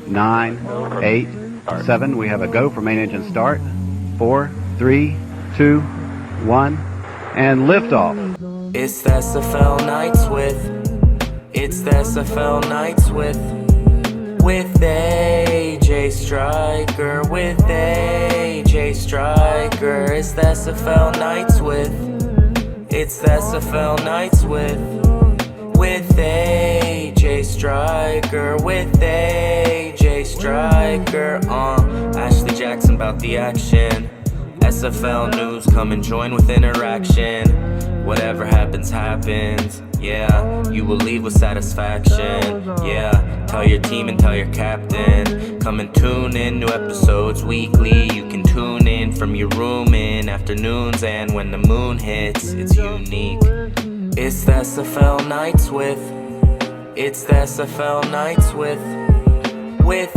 9, 8, 7. We have a go for main engine start. 4, 3, 2, 1, and liftoff. It's the SFL Nights it's the SFL Nights with A.J.Striker, with A.J.Striker. It's the SFL Nights it's the SFL Nights with A.J.Striker, with A.J.Striker. Ashley Jackson about the action. SFL news, come and join with interaction. Whatever happens, happens. Yeah, you will leave with satisfaction. Yeah, tell your team and tell your captain. Come and tune in, new episodes weekly. You can tune in from your room in afternoons, and when the moon hits, it's unique. It's the SFL Nights it's the SFL Nights with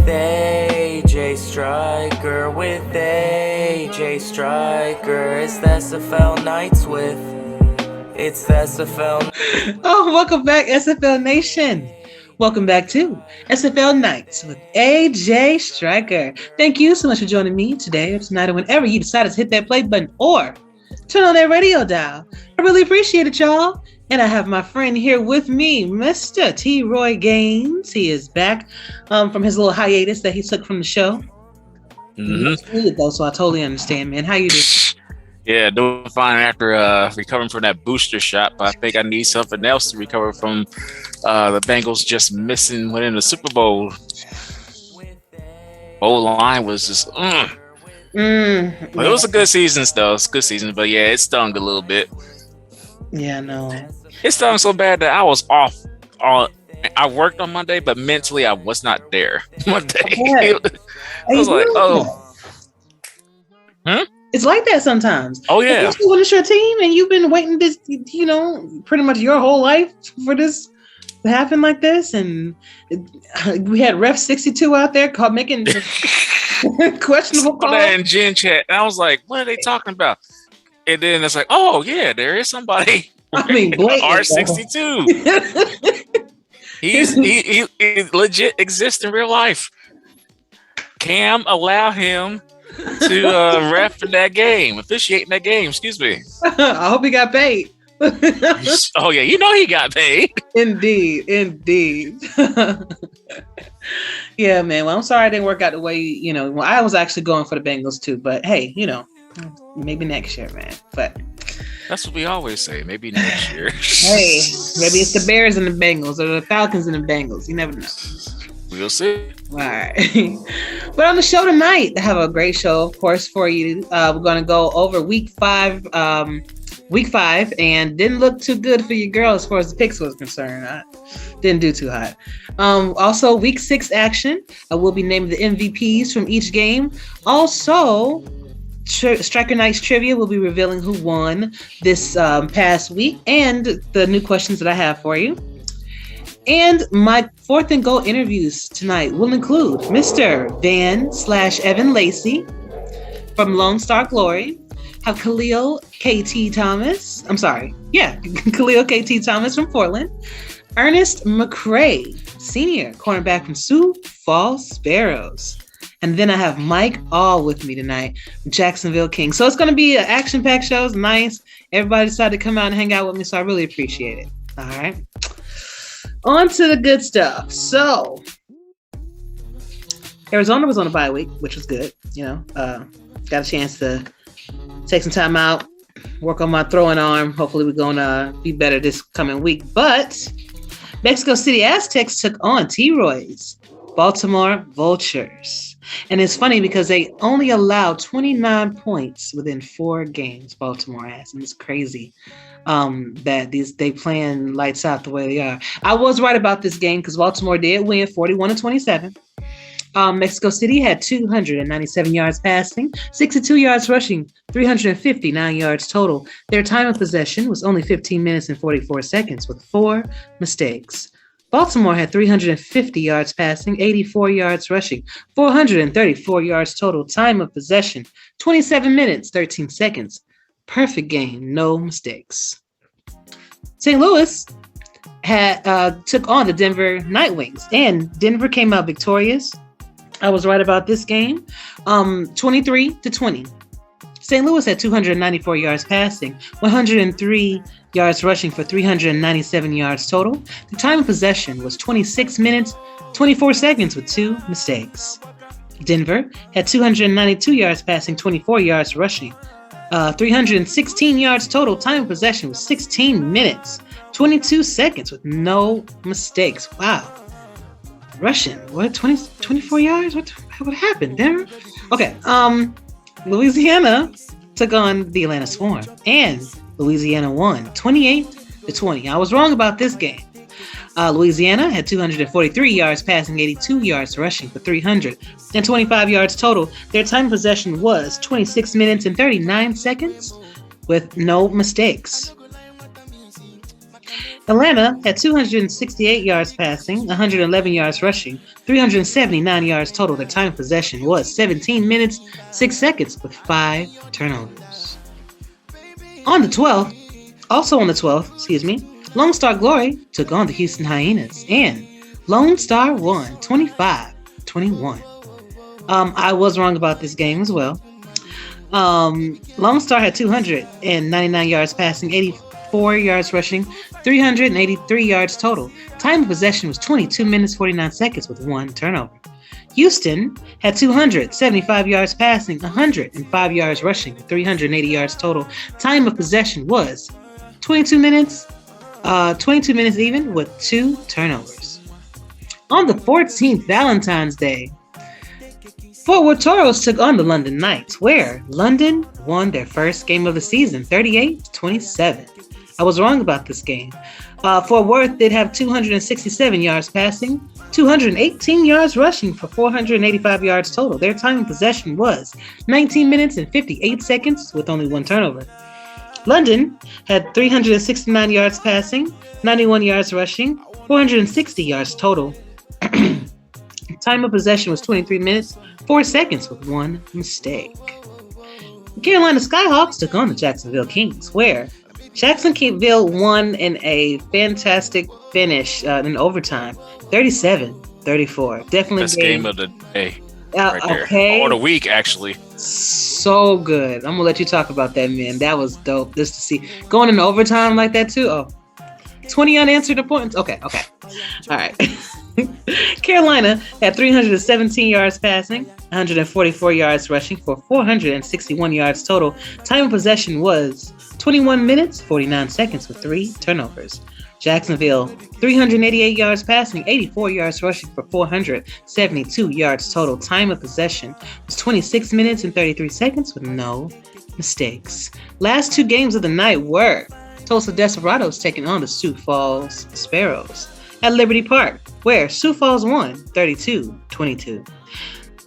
A.J.Striker, with A.J.Striker. It's the SFL Nights it's the SFL. Oh, welcome back, SFL Nation. Welcome back to SFL Nights with A.J.Striker. Thank you so much for joining me today or tonight or whenever you decide to hit that play button or turn on that radio dial. I really appreciate it, y'all. And I have my friend here with me, Mr. T-Roy Gaines. He is back from his little hiatus that he took from the show. Mm-hmm. Though, so I totally understand, man. How you doing? Yeah, doing fine after recovering from that booster shot, but I think I need something else to recover from the Bengals just missing winning the Super Bowl. O-line was just, But it was a good season, though. It's a good season, but yeah, it stung a little bit. Yeah, no. It stung so bad that I was off. I worked on Monday, but mentally I was not there Monday. Yeah. I was like, oh. It's like that sometimes. Oh, yeah. Especially when it's your team and you've been waiting this, pretty much your whole life for this to happen like this. And we had Ref 62 out there making questionable calls. That in Gen Chat. And I was like, what are they talking about? And then it's like, oh, yeah, there is somebody. I mean, R62. he legit exists in real life. Cam, allow him to ref in that game, officiate in that game. Excuse me. I hope he got paid. Oh yeah, he got paid. Indeed. Yeah, man. Well, I'm sorry it didn't work out the way I was actually going for the Bengals too. But hey, maybe next year, man. But that's what we always say. Maybe next year. Hey, maybe it's the Bears and the Bengals or the Falcons and the Bengals. You never know. We'll see. All right. But on the show tonight, I have a great show, of course, for you. We're going to go over week five, and didn't look too good for your girl as far as the picks was concerned. Didn't do too hot. Also, week 6 action. I will be naming the MVPs from each game. Also, Striker Nights Trivia will be revealing who won this past week and the new questions that I have for you. And my 4th and Goal interviews tonight will include Mr. Van/Evan Lacey from Lone Star Glory. Have Khalil KT Thomas. Khalil KT Thomas from Portland. Ernest Mcray, senior cornerback from Sioux Falls Sparrows. And then I have Mike All with me tonight, Jacksonville King. So it's going to be an action-packed show. It's nice. Everybody decided to come out and hang out with me, so I really appreciate it. All right. On to the good stuff. So, Arizona was on a bye week, which was good. Got a chance to take some time out, work on my throwing arm. Hopefully we're going to be better this coming week. But Mexico City Aztecs took on T-Roy's Baltimore Vultures. And it's funny because they only allowed 29 points within 4 games, Baltimore has. And it's crazy that they playing lights out the way they are. I was right about this game because Baltimore did win 41-27. Mexico City had 297 yards passing, 62 yards rushing, 359 yards total. Their time of possession was only 15 minutes and 44 seconds with 4 mistakes. Baltimore had 350 yards passing, 84 yards rushing, 434 yards total. Time of possession, 27 minutes, 13 seconds. Perfect game, no mistakes. St. Louis took on the Denver Night Wings, and Denver came out victorious, I was right about this game. 23-20. St. Louis had 294 yards passing, 103 yards rushing for 397 yards total. The time of possession was 26 minutes, 24 seconds with 2 mistakes. Denver had 292 yards passing, 24 yards rushing, 316 yards total. Time of possession was 16 minutes, 22 seconds with no mistakes. Wow. Russian, what, 24 yards? What happened, Denver? Okay, Louisiana took on the Atlanta Swarm, and Louisiana won 28-20. I was wrong about this game. Louisiana had 243 yards passing, 82 yards rushing for 325 yards total. Their time of possession was 26 minutes and 39 seconds with no mistakes. Atlanta had 268 yards passing, 111 yards rushing, 379 yards total. Their time of possession was 17 minutes, 6 seconds with 5 turnovers. On the 12th, Lone Star Glory took on the Houston Hyenas, and Lone Star won 25-21. I was wrong about this game as well. Lone Star had 299 yards passing, 84 yards rushing, 383 yards total. Time of possession was 22 minutes, 49 seconds with 1 turnover. Houston had 275 yards passing, 105 yards rushing, 380 yards total. Time of possession was 22 minutes even with 2 turnovers. On the 14th, Valentine's Day, Fort Worth Toros took on the London Knights, where London won their first game of the season, 38-27. I was wrong about this game. Fort Worth did have 267 yards passing, 218 yards rushing for 485 yards total. Their time in possession was 19 minutes and 58 seconds with only 1 turnover. London had 369 yards passing, 91 yards rushing, 460 yards total. Time of possession was 23 minutes, 4 seconds with 1 mistake. The Carolina Skyhawks took on the Jacksonville Kings, where Jacksonville won in a fantastic finish in overtime, 37-34. Definitely best game of the day. Right there. Okay. Or the week, actually. So good. I'm gonna let you talk about that, man. That was dope. Just to see going into overtime like that too. Oh, 20 unanswered points. Okay. All right. Carolina had 317 yards passing, 144 yards rushing for 461 yards total. Time of possession was 21 minutes, 49 seconds with 3 turnovers. Jacksonville, 388 yards passing, 84 yards rushing for 472 yards total. Time of possession was 26 minutes and 33 seconds with no mistakes. Last 2 games of the night were Tulsa Desperados taking on the Sioux Falls Sparrows at Liberty Park, where Sioux Falls won 32-22.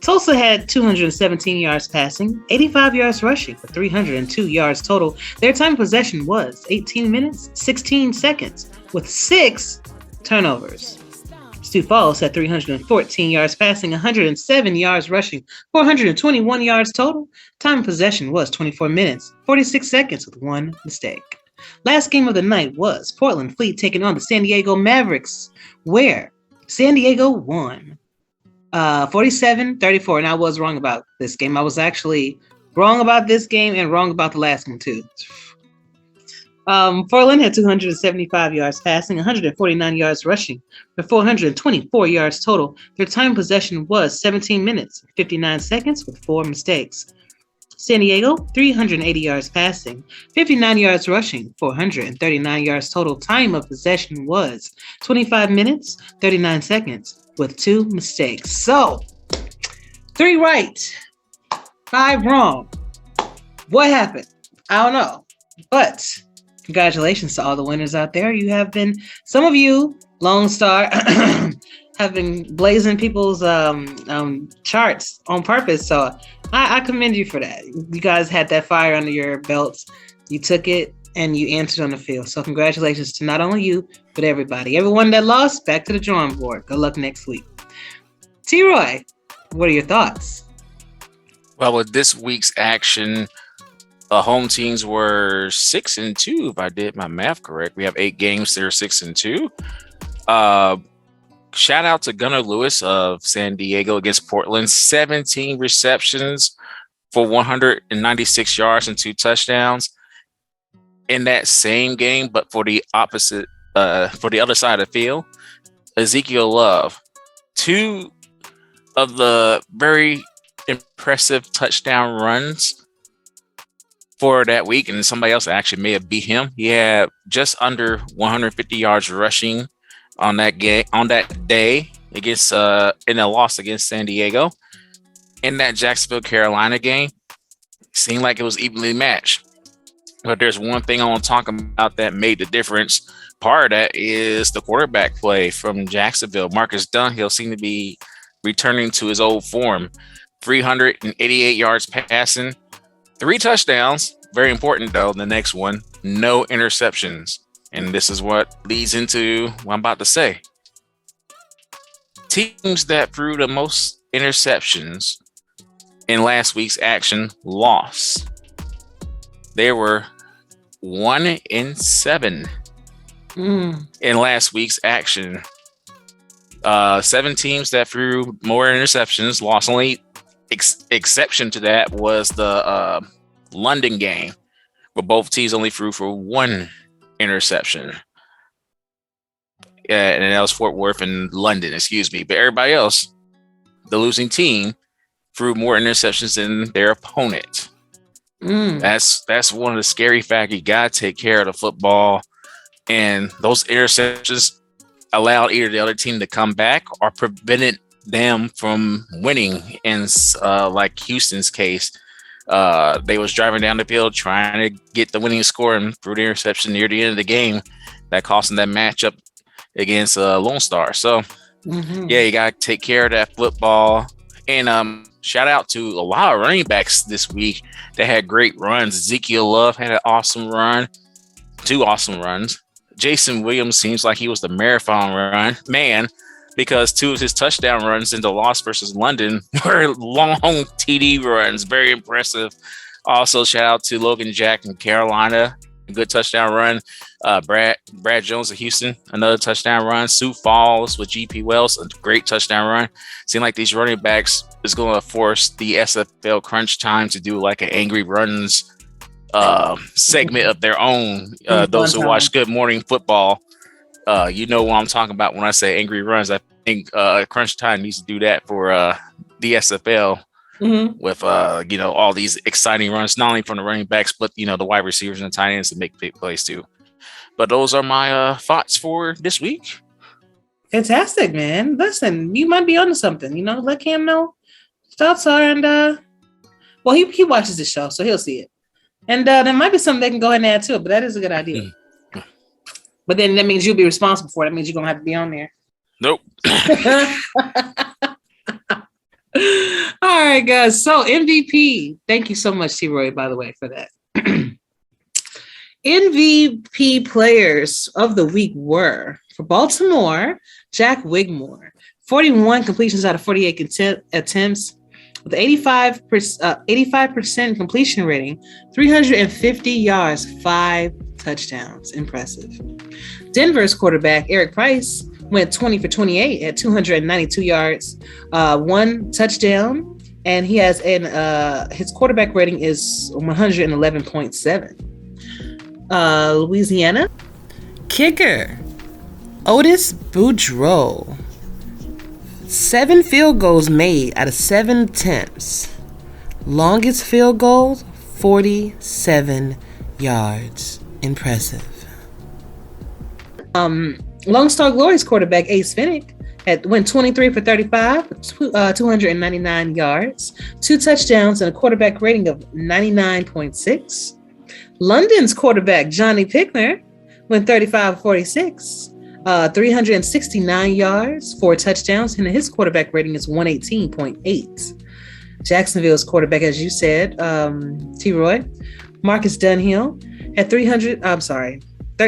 Tulsa had 217 yards passing, 85 yards rushing for 302 yards total. Their time of possession was 18 minutes, 16 seconds with 6 turnovers. Sioux Falls had 314 yards passing, 107 yards rushing, 421 yards total. Time of possession was 24 minutes, 46 seconds with 1 mistake. Last game of the night was Portland Fleet taking on the San Diego Mavericks, where San Diego won 47-34, and I was wrong about this game. I was actually wrong about this game and wrong about the last one too. Portland had 275 yards passing, 149 yards rushing for 424 yards total. Their time of possession was 17 minutes, 59 seconds with 4 mistakes. San Diego, 380 yards passing, 59 yards rushing, 439 yards total. Time of possession was 25 minutes, 39 seconds with 2 mistakes. So, 3 right, 5 wrong. What happened? I don't know. But congratulations to all the winners out there. You have been, some of you, Lone Star, have been blazing people's charts on purpose. So I commend you for that. You guys had that fire under your belts. You took it and you answered on the field. So congratulations to not only you, but everybody. Everyone that lost, back to the drawing board. Good luck next week. T-Roy, what are your thoughts? Well, with this week's action, home teams were 6-2, if I did my math correct. We have 8 games that are 6-2. shout out to Gunnar Lewis of San Diego against Portland. 17 receptions for 196 yards and 2 touchdowns. In that same game, but for the opposite, for the other side of the field, Ezekiel Love, 2 of the very impressive touchdown runs for that week, and somebody else actually may have beat him. He had just under 150 yards rushing on that day against in a loss against San Diego. In that Jacksonville, Carolina game, seemed like it was evenly matched. But there's one thing I want to talk about that made the difference. Part of that is the quarterback play from Jacksonville. Marcus Dunhill seemed to be returning to his old form. 388 yards passing, 3 touchdowns. Very important, though, the next one, no interceptions. And this is what leads into what I'm about to say. Teams that threw the most interceptions in last week's action lost. There were 1-7 in last week's action. 7 teams that threw more interceptions lost. Only exception to that was the London game, where both teams only threw for 1 interception. And that was Fort Worth and London, excuse me. But everybody else, the losing team, threw more interceptions than their opponent. That's one of the scary factors. You gotta take care of the football, and those interceptions allowed either the other team to come back or prevented them from winning. In like Houston's case, they was driving down the field trying to get the winning score and threw the interception near the end of the game that cost them that matchup against Lone Star. So yeah, you gotta take care of that football. And shout out to a lot of running backs this week that had great runs. Ezekiel Love had an awesome run, 2 awesome runs. Jason Williams seems like he was the marathon run man, because 2 of his touchdown runs in the loss versus London were long TD runs. Very impressive. Also, shout out to Logan Jack in Carolina. A good touchdown run. Brad Jones of Houston, another touchdown run. Sioux Falls with GP Wells, a great touchdown run. Seem like these running backs is going to force the SFL Crunch Time to do like an Angry Runs segment of their own. Those who watch Good Morning Football, you know what I'm talking about when I say Angry Runs. I think Crunch Time needs to do that for the SFL. With all these exciting runs, not only from the running backs, but the wide receivers and the tight ends to make big plays too. But those are my thoughts for this week. Fantastic, man. Listen, you might be onto something. Let Cam know thoughts are, and well, he watches the show, so he'll see it. And there might be something they can go ahead and add to it, but that is a good idea. But then that means you'll be responsible for it. That means you're gonna have to be on there. Nope. All right, guys. So MVP. Thank you so much, T-Roy, by the way, for that. MVP players of the week were, for Baltimore, Jack Wigmore, 41 completions out of 48 attempts with 85% completion rating, 350 yards, 5 touchdowns. Impressive. Denver's quarterback, Eric Price, went 20 for 28 at 292 yards, 1 touchdown, and he has his quarterback rating is 111.7. Louisiana kicker Otis Boudreaux, 7 field goals made out of 7 attempts. Longest field goal, 47 yards. Impressive. Lone Star Glory's quarterback, Ace Finnick, went 23 for 35, 299 yards, 2 touchdowns, and a quarterback rating of 99.6. London's quarterback, Johnny Pickner, went 35 for 46, 369 yards, 4 touchdowns, and his quarterback rating is 118.8. Jacksonville's quarterback, as you said, T-Roy, Marcus Dunhill, had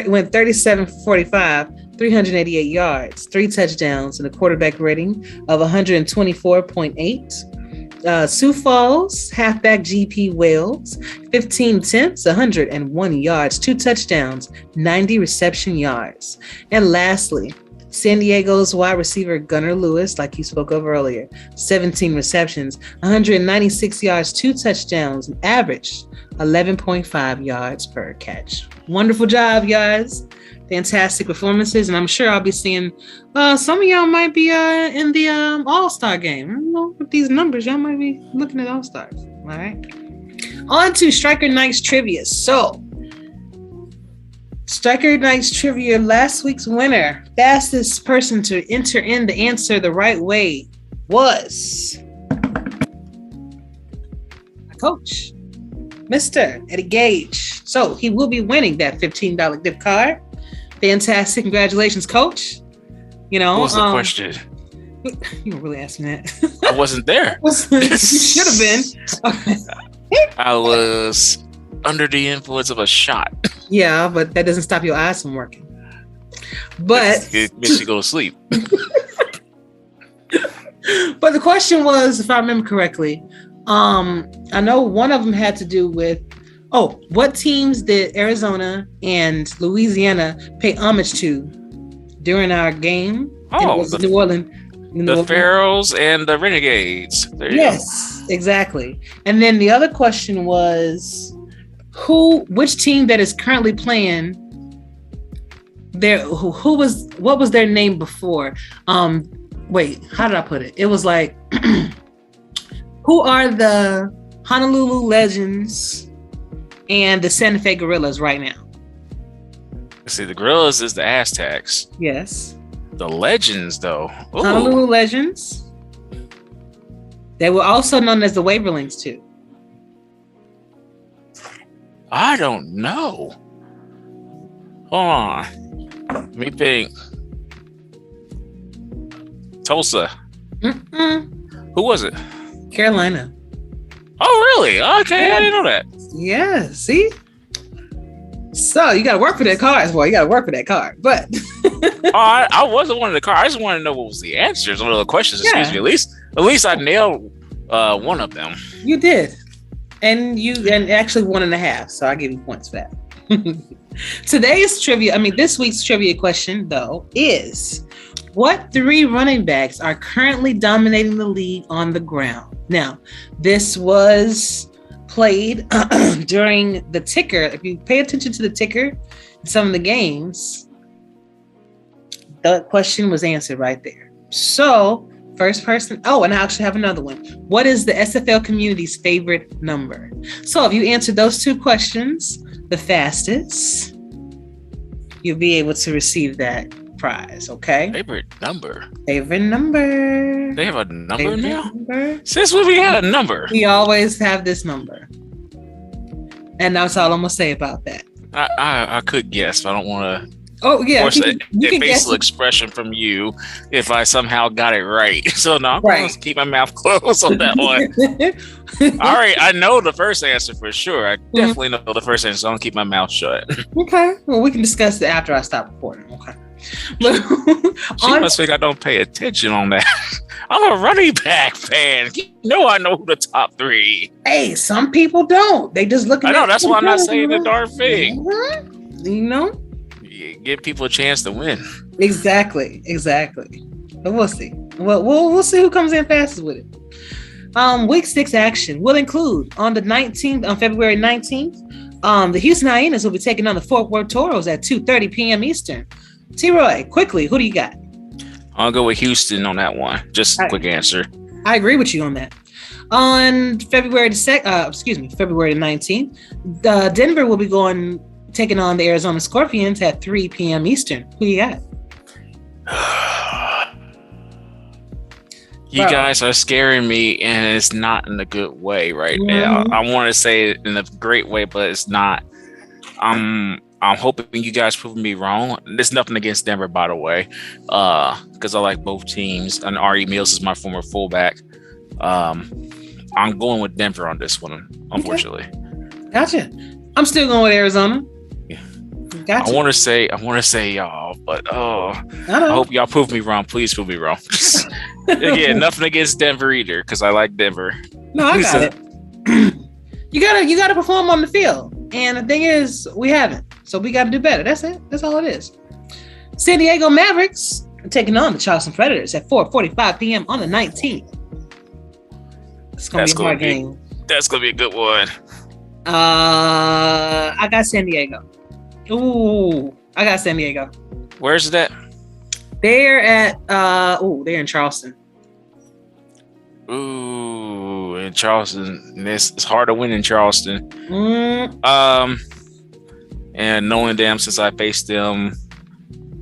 went 37 for 45, 388 yards, 3 touchdowns, and a quarterback rating of 124.8. Sioux Falls, halfback GP Wales, 15 attempts, 101 yards, 2 touchdowns, 90 reception yards. And lastly, San Diego's wide receiver Gunnar Lewis, like you spoke of earlier, 17 receptions, 196 yards, 2 touchdowns, and averaged 11.5 yards per catch. Wonderful job, guys. Fantastic performances, and I'm sure I'll be seeing some of y'all might be in the All-Star game. I don't know, with these numbers, y'all might be looking at All-Stars. All right. On to Striker Nights trivia. So, Striker Nights trivia, last week's winner, fastest person to enter in the answer the right way was my coach, Mr. Eddie Gage. So he will be winning that $15 gift card. Fantastic. Congratulations, coach. You know, what was the question? You were really asking that. I wasn't there. You should have been. I was under the influence of a shot. Yeah, but that doesn't stop your eyes from working. But it makes you go to sleep. But the question was, if I remember correctly, I know one of them had to do with, what teams did Arizona and Louisiana pay homage to during our game? Oh, New Orleans. The Pharaohs and the Renegades. Yes, exactly. And then the other question was, which team that is currently playing there, what was their name before? Wait, how did I put it? It was like, who are the Honolulu Legends and the Santa Fe Gorillas right now? See, the Gorillas is the Aztecs. Yes. The Legends, though. Ooh. Honolulu Legends. They were also known as the Waverlings, too. I don't know. Hold on. Let me think. Tulsa. Who was it? Carolina. Oh, really? Okay, I didn't know that. Yeah, see? So you got to work for that card, boy. You got to work for that card. But I wasn't one of the cards. I just wanted to know what was the answers on the questions. Excuse me. At least I nailed one of them. You did, and actually 1.5. So I give you points for that. This week's trivia question though is, what 3 running backs are currently dominating the league on the ground? Now, this was played during the ticker. If you pay attention to the ticker in some of the games, the question was answered right there. So, first person. Oh, and I actually have another one. What is the SFL community's favorite number? So, if you answer those 2 questions the fastest, you'll be able to receive that prize. Okay. Favorite number. They have a number now? Since when we had a number? We always have this number. And that's all I'm going to say about that. I could guess, but I don't want to force a facial expression from you if I somehow got it right. So no, I'm going to keep my mouth closed on that one. All right, I know the first answer for sure. I definitely know the first answer, so I'm going to keep my mouth shut. Okay. Well, we can discuss it after I stop recording. Okay. But she must think I don't pay attention on that. I'm a running back fan. You know I know who the top 3. Hey, some people don't. They just look at I know, that's why I'm not saying the darn thing. You know? Give people a chance to win. Exactly. But we'll see. We'll see who comes in fastest with it. Week 6 action will include on February 19th, the Houston Hyenas will be taking on the Fort Worth Toros at 2:30 p.m. Eastern. T-Roy, quickly, who do you got? I'll go with Houston on that one. Just a quick answer. I agree with you on that. On February 19th, Denver will be taking on the Arizona Scorpions at 3 p.m. Eastern. Who you got? You guys are scaring me, and it's not in a good way right now. I want to say it in a great way, but it's not. I'm hoping you guys prove me wrong. There's nothing against Denver, by the way, because I like both teams. And R.E. Mills is my former fullback. I'm going with Denver on this one, unfortunately. Okay. Gotcha. I'm still going with Arizona. Yeah. Gotcha. I want to say y'all, but I hope y'all prove me wrong. Please prove me wrong. Again, nothing against Denver either, because I like Denver. No, I got it. You gotta perform on the field. And the thing is, we haven't. So we got to do better. That's it. That's all it is. San Diego Mavericks taking on the Charleston Predators at 4:45 p.m. on the 19th. It's gonna be a hard game. That's gonna be a good one. I got San Diego. Ooh, I got San Diego. Where's that? They're at they're in Charleston. Ooh, in Charleston. It's hard to win in Charleston. And knowing them since I faced them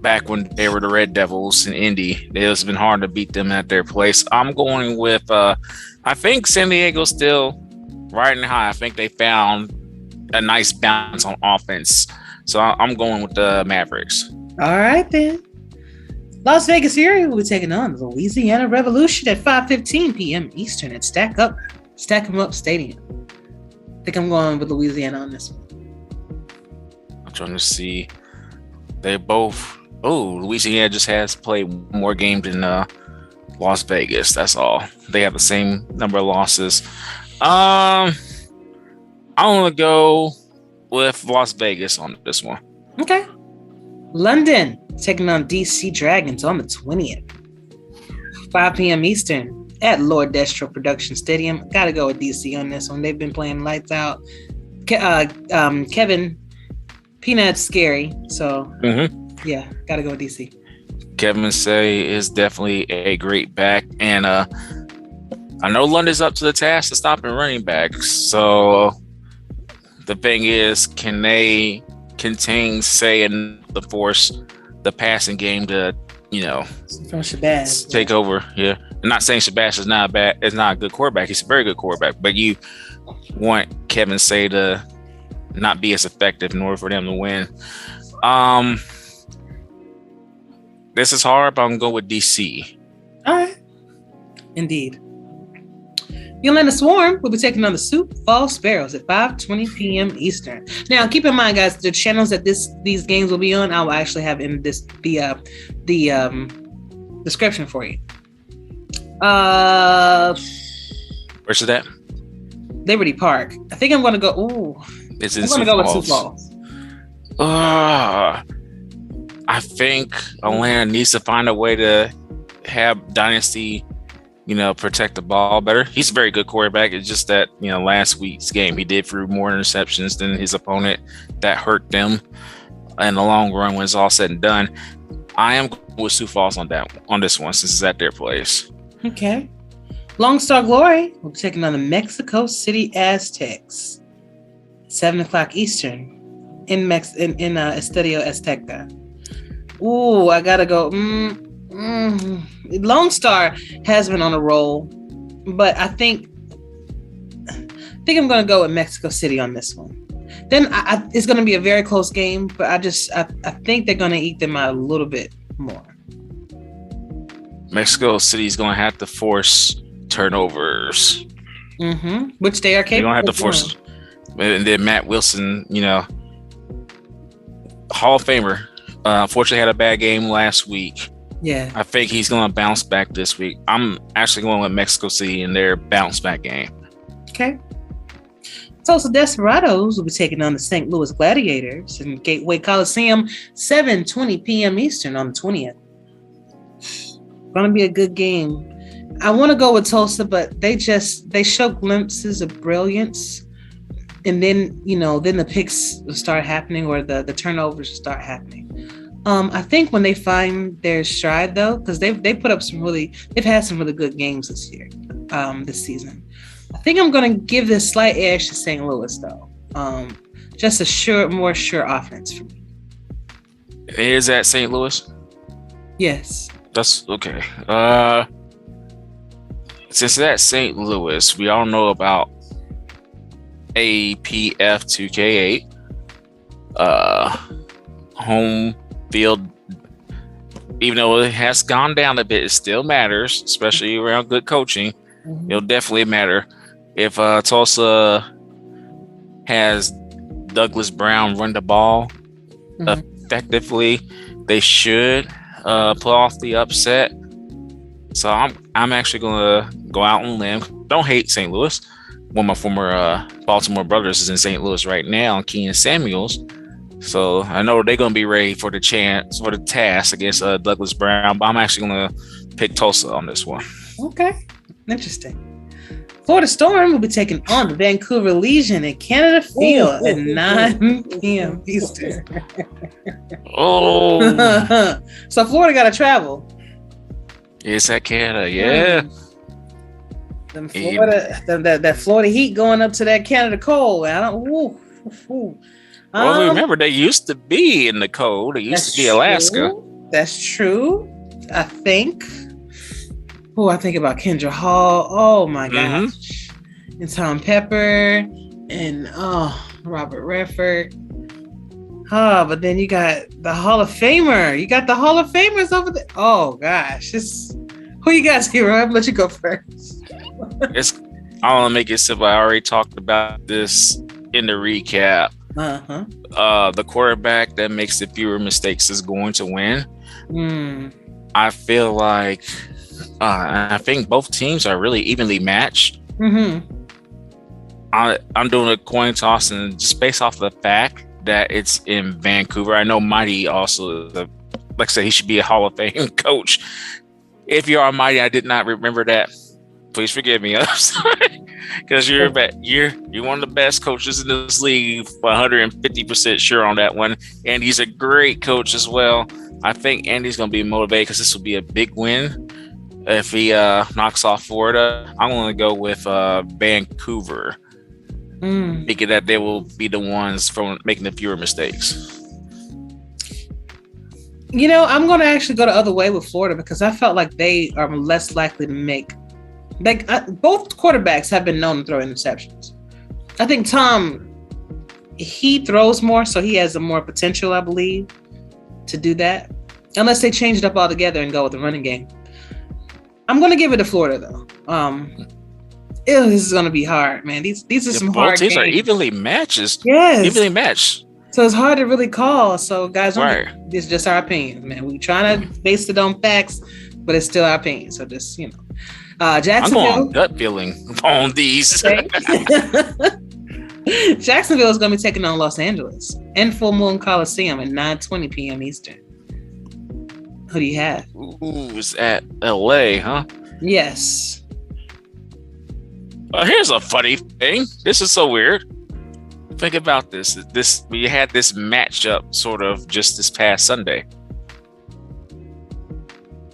back when they were the Red Devils in Indy, it's been hard to beat them at their place. I'm going with I think San Diego's still riding high. I think they found a nice balance on offense. So I'm going with the Mavericks. All right, then. Las Vegas Fury will be taking on the Louisiana Revolution at 5:15 p.m. Eastern at Stack 'em Up Stadium. I think I'm going with Louisiana on this one. I'm trying to see. They both. Oh, Louisiana just has played more games than Las Vegas. That's all. They have the same number of losses. I want to go with Las Vegas on this one. Okay. London taking on DC Dragons on the 20th. 5 p.m. Eastern at Lord Destro Production Stadium. Gotta go with DC on this one. They've been playing lights out. Kevin Peanut's scary. So, yeah, gotta go with DC. Kevin Say is definitely a great back. And I know London's up to the task to stop and running backs. So, the thing is, can they contain Say and the force the passing game to, from Shabazz take over? Yeah. I'm not saying Shabazz is not a good quarterback. He's a very good quarterback, but you want Kevin Say to not be as effective in order for them to win. This is hard, but I'm going to go with DC. All right. Indeed. The Atlanta Swarm will be taking on the Sioux Falls Sparrows at 5:20 p.m. Eastern. Now, keep in mind, guys, the channels that these games will be on, I will actually have in the description for you. Where's it at? Liberty Park. I think I'm going to go. Ooh, It's in I'm going to go with Sioux Falls. I think Atlanta needs to find a way to have Dynasty, protect the ball better. He's a very good quarterback. It's just that, last week's game, he did throw more interceptions than his opponent. That hurt them in the long run when it's all said and done. I am with Sioux Falls on this one since it's at their place. Okay. Lone Star Glory will be taking on the Mexico City Aztecs. 7:00 Eastern in Estadio Azteca. Ooh, I gotta go. Lone Star has been on a roll, but I think I'm gonna go with Mexico City on this one. Then it's gonna be a very close game, but I think they're gonna eat them out a little bit more. Mexico City is gonna have to force turnovers, which they are capable. They're gonna have to force, and then Matt Wilson, Hall of Famer. Unfortunately, had a bad game last week. Yeah, I think he's going to bounce back this week. I'm actually going with Mexico City in their bounce back game. Okay. Tulsa Desperados will be taking on the St. Louis Gladiators in Gateway Coliseum, 7:20 p.m. Eastern on the 20th. Going to be a good game. I want to go with Tulsa, but they show glimpses of brilliance. And then, then the picks will start happening, or the turnovers will start happening. I think when they find their stride, though, because they've had some really good games this year, this season. I think I'm going to give this slight edge to St. Louis, though. Just a more sure offense for me. Is that St. Louis? Yes. That's okay. Since that's St. Louis, we all know about APF2K8. Home field, even though it has gone down a bit, it still matters, especially around good coaching. It'll definitely matter. If Tulsa has Douglas Brown run the ball effectively, they should pull off the upset. So I'm actually going to go out on a limb. Don't hate St. Louis. One of my former Baltimore brothers is in St. Louis right now, Keenan Samuels. So I know they're going to be ready for the task against Douglas Brown, but I'm actually going to pick Tulsa on this one. Okay, interesting. Florida Storm will be taking on the Vancouver Legion at Canada Field at 9 p.m. Eastern. So Florida got to travel. It's at Canada, yeah. Them Florida, that Florida heat going up to that Canada cold. I don't. Well, remember they used to be in the cold. They used to be Alaska. That's true. I think. I think about Kendra Hall. Oh my gosh. And Tom Pepper and Robert Redford. But then you got the Hall of Famer. You got the Hall of Famers over there. Oh gosh. Who you guys here? I'll let you go first. I want to make it simple. I already talked about this in the recap. The quarterback that makes the fewer mistakes is going to win. I feel like I think both teams are really evenly matched. I'm doing a coin toss, and just based off the fact that it's in Vancouver, I know Mighty also, like I said, he should be a Hall of Fame coach. If you're on Mighty, I did not remember that. Please forgive me. I'm sorry, because you're one of the best coaches in this league, 150% sure on that one, and he's a great coach as well. I think Andy's going to be motivated because this will be a big win. If he knocks off Florida, I'm going to go with Vancouver, thinking that they will be the ones from making the fewer mistakes. You know, I'm going to actually go the other way with Florida because I felt like they are less likely to make. Both quarterbacks have been known to throw interceptions. I think Tom, he throws more, so he has a more potential, I believe, to do that. Unless they change it up altogether and go with the running game. I'm going to give it to Florida, though. This is going to be hard, man. These are some hard games. Both teams are evenly matched. Yes. Evenly matched. So it's hard to really call. So, guys, it's just our opinions, man. We're trying to base it on facts, but it's still our opinion. So just, Jacksonville. I'm going gut feeling on these. Okay. Jacksonville is going to be taking on Los Angeles in Full Moon Coliseum at 9:20 p.m. Eastern. Who do you have? It's at LA, huh? Yes. Here's a funny thing. This is so weird. Think about this. We had this matchup sort of just this past Sunday.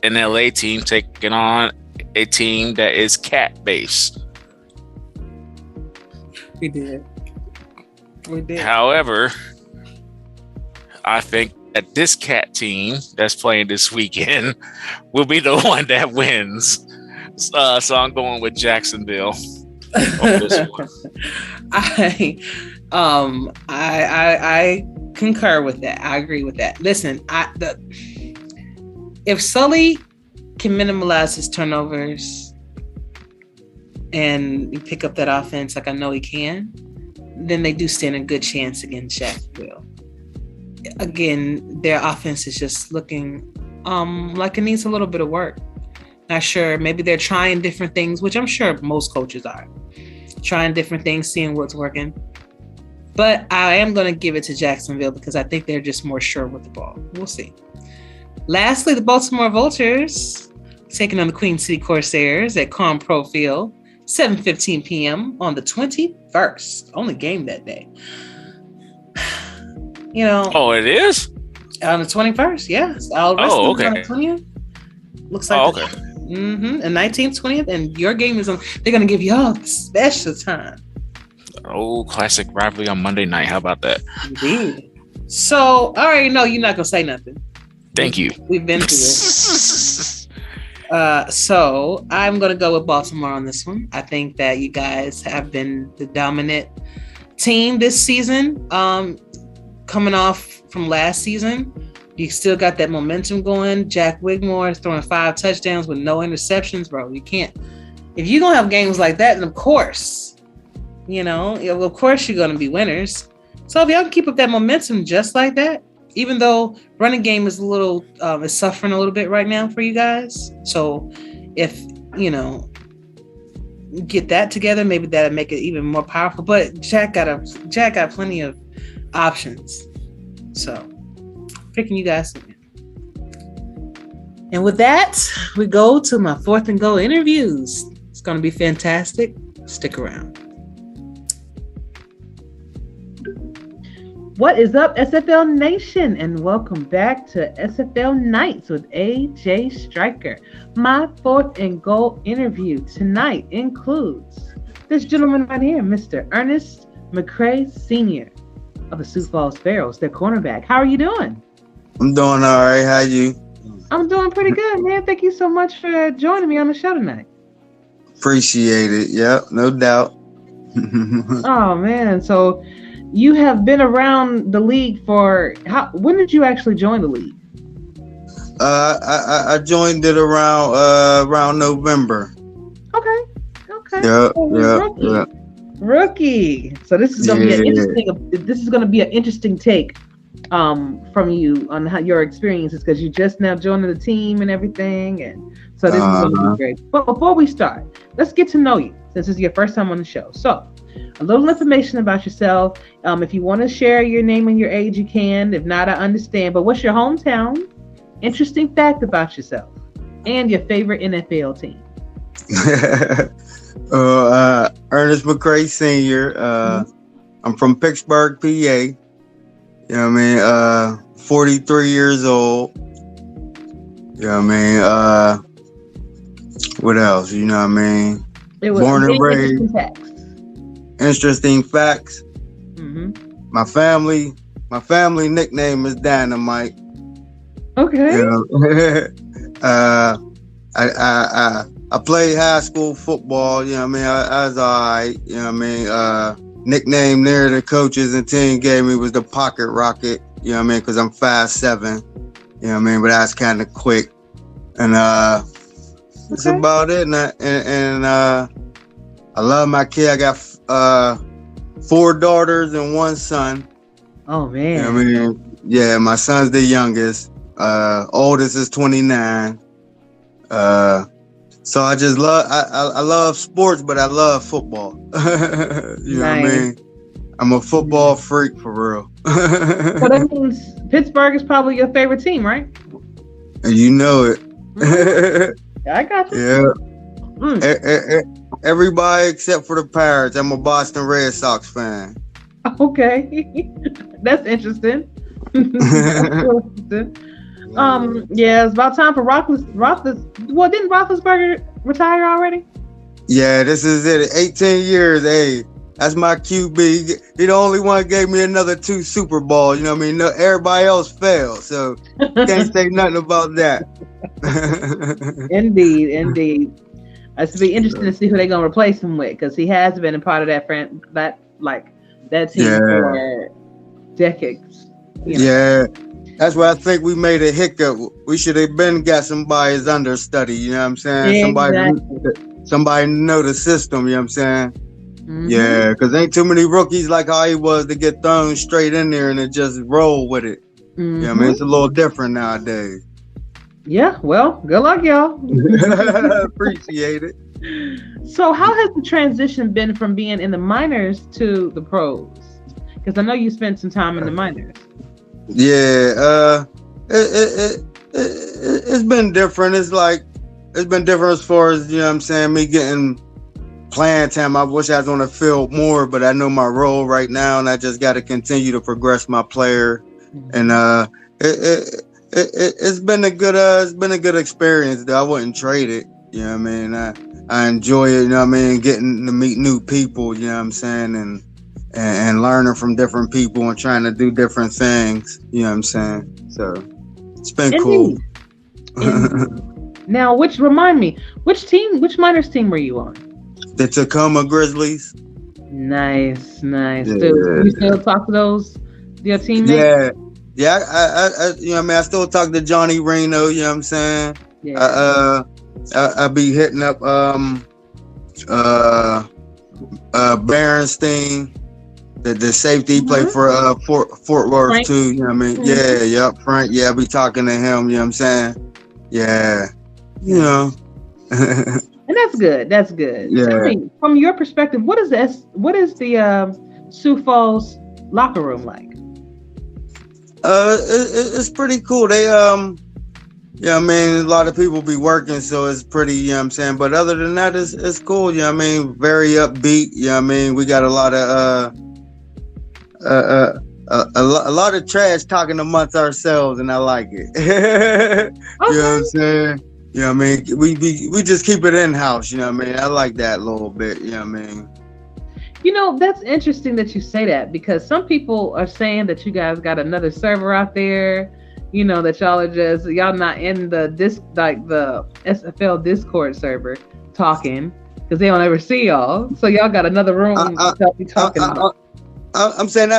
An LA team taking on a team that is cat based. We did. However, I think that this cat team that's playing this weekend will be the one that wins. So I'm going with Jacksonville on this one. I concur with that. I agree with that. Listen, if Sully can minimize his turnovers and pick up that offense like I know he can, then they do stand a good chance against Jacksonville. Again, their offense is just looking like it needs a little bit of work. Not sure. Maybe they're trying different things, which I'm sure most coaches are. Trying different things, seeing what's working. But I am going to give it to Jacksonville because I think they're just more sure with the ball. We'll see. Lastly, the Baltimore Vultures taking on the Queen City Corsairs at Calm Pro Field, 7:15 p.m. on the 21st. Only game that day. Oh, it is? On the 21st, yes. Okay. On the 20th. Looks like okay. And 19th, 20th, and your game is on. They're going to give y'all the special time. Oh, classic rivalry on Monday night. How about that? Indeed. So, I already know you're not going to say nothing. Thank you. We've been through it. So, I'm going to go with Baltimore on this one. I think that you guys have been the dominant team this season. Coming off from last season, you still got that momentum going. Jack Wigmore is throwing 5 touchdowns with no interceptions, bro. You can't. If you're going to have games like that, then of course, of course you're going to be winners. So if y'all can keep up that momentum just like that, even though running game is is suffering a little bit right now for you guys. So if, get that together, maybe that'll make it even more powerful. But Jack got plenty of options. So, picking you guys. And with that, we go to my 4th and Go interviews. It's going to be fantastic. Stick around. What is up, SFL Nation? And welcome back to SFL Nights with A.J.Striker. My 4th and Go interview tonight includes this gentleman right here, Mr. Ernest Mcray Sr. of the Sioux Falls Pharaohs, their cornerback. How are you doing? I'm doing all right. How you? I'm doing pretty good, man. Thank you so much for joining me on the show tonight. Appreciate it. Yep, no doubt. Oh, man. So you have been around the league for when did you actually join the league? I joined it around November. Okay. Yep. Rookie. So this is gonna be an interesting. This is gonna be an interesting take from you on how your experiences, because you just now joined the team and everything, and so this is gonna be great. But before we start, let's get to know you, since this is your first time on the show. So a little information about yourself. If you want to share your name and your age, you can. If not, I understand. But what's your hometown? Interesting fact about yourself, and your favorite NFL team. Ernest Mcray Sr. I'm from Pittsburgh, PA. You know what I mean? 43 years old. You know what I mean? What else? You know what I mean? It was born and raised. Interesting facts. Mm-hmm. My family nickname is Dynamite. Okay. You know? I played high school football. You know what I mean? I was all right. You know what I mean? Nickname there the coaches and team gave me was the Pocket Rocket. You know what I mean? Because I'm 5'7". You know what I mean? But that's kind of quick. And that's about it. And I love my kid. I got 4 daughters and 1 son. Oh, man. You know what I mean? Yeah, my son's the youngest. Oldest is 29. So I just love I love sports, but I love football. You know what I mean? I'm a football freak for real. So that means Pittsburgh is probably your favorite team, right? And you know it. I got you. Yeah. Everybody except for the Pirates. I'm a Boston Red Sox fan. Okay. That's interesting. Yeah, it's about time for Roethlisberger. Well, didn't Roethlisberger retire already? Yeah, this is it. 18 years. Hey, that's my QB. He the only one gave me another 2 Super Bowls. You know what I mean? No, everybody else failed, so can't say nothing about that. Indeed. It's to be interesting to see who they're gonna replace him with, because he has been a part of that team for decades. You know? Yeah. That's why I think we made a hiccup. We should have got somebody as understudy, you know what I'm saying? Exactly. Somebody know the system, you know what I'm saying? Mm-hmm. Yeah, because ain't too many rookies like how he was to get thrown straight in there and it just roll with it. Mm-hmm. You know what I mean? It's a little different nowadays. Yeah, well, good luck, y'all. Appreciate it. So how has the transition been from being in the minors to the pros? Because I know you spent some time in the minors. Yeah, it's been different. It's been different as far as, you know what I'm saying, me getting playing time. I wish I was on the field more, but I know my role right now, and I just got to continue to progress my player. And it's been a good experience though. I wouldn't trade it. You know what I mean? I enjoy it. You know what I mean? Getting to meet new people. You know what I'm saying? And learning from different people and trying to do different things. You know what I'm saying? So it's been cool. Now, which minors team were you on? The Tacoma Grizzlies. Nice. Yeah. Do you still talk to your teammates? Yeah. I you know what I mean? I still talk to Johnny Reno. You know what I'm saying? Yeah. I be hitting up Berenstein. The safety play for Fort Worth Frank. Too, you know what I mean? Mm-hmm. Frank. Yeah, I be talking to him, you know what I'm saying? Yeah. You know. And that's good. Yeah. Tell me, from your perspective, what is the Sioux Falls locker room like? It's pretty cool. They yeah, I mean, a lot of people be working, so it's pretty, you know what I'm saying? But other than that, it's cool, you know what I mean? Very upbeat, you know what I mean? We got a lot of a lot of trash talking amongst ourselves, and I like it. Okay. You know what I'm saying? You know what I mean? We just keep it in house, you know what I mean? I like that a little bit, you know what I mean? You know, that's interesting that you say that, because some people are saying that you guys got another server out there, you know, that y'all not in the SFL Discord server talking, because they don't ever see y'all. So y'all got another room to be talking about. I'm saying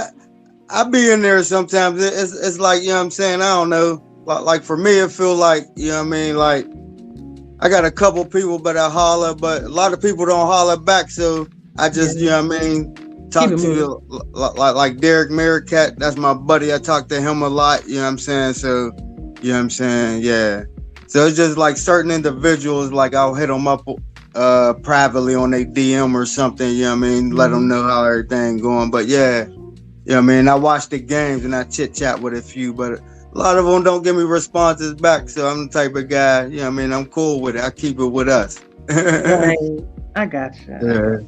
I be in there sometimes. It's like, you know what I'm saying? I don't know. Like for me, it feel like, you know what I mean? Like I got a couple people, but I holler, but a lot of people don't holler back. So I just, you know what I mean? Talk to like Derek Merricat. That's my buddy. I talk to him a lot. You know what I'm saying? So, you know what I'm saying? Yeah. So it's just like certain individuals, like I'll hit them up privately on their DM or something, you know what I mean? Let them know how everything going. But yeah, you know what I mean? I watch the games and I chit chat with a few, but a lot of them don't give me responses back. So I'm the type of guy, you know what I mean? I'm cool with it. I keep it with us. Right. I gotcha. Yeah.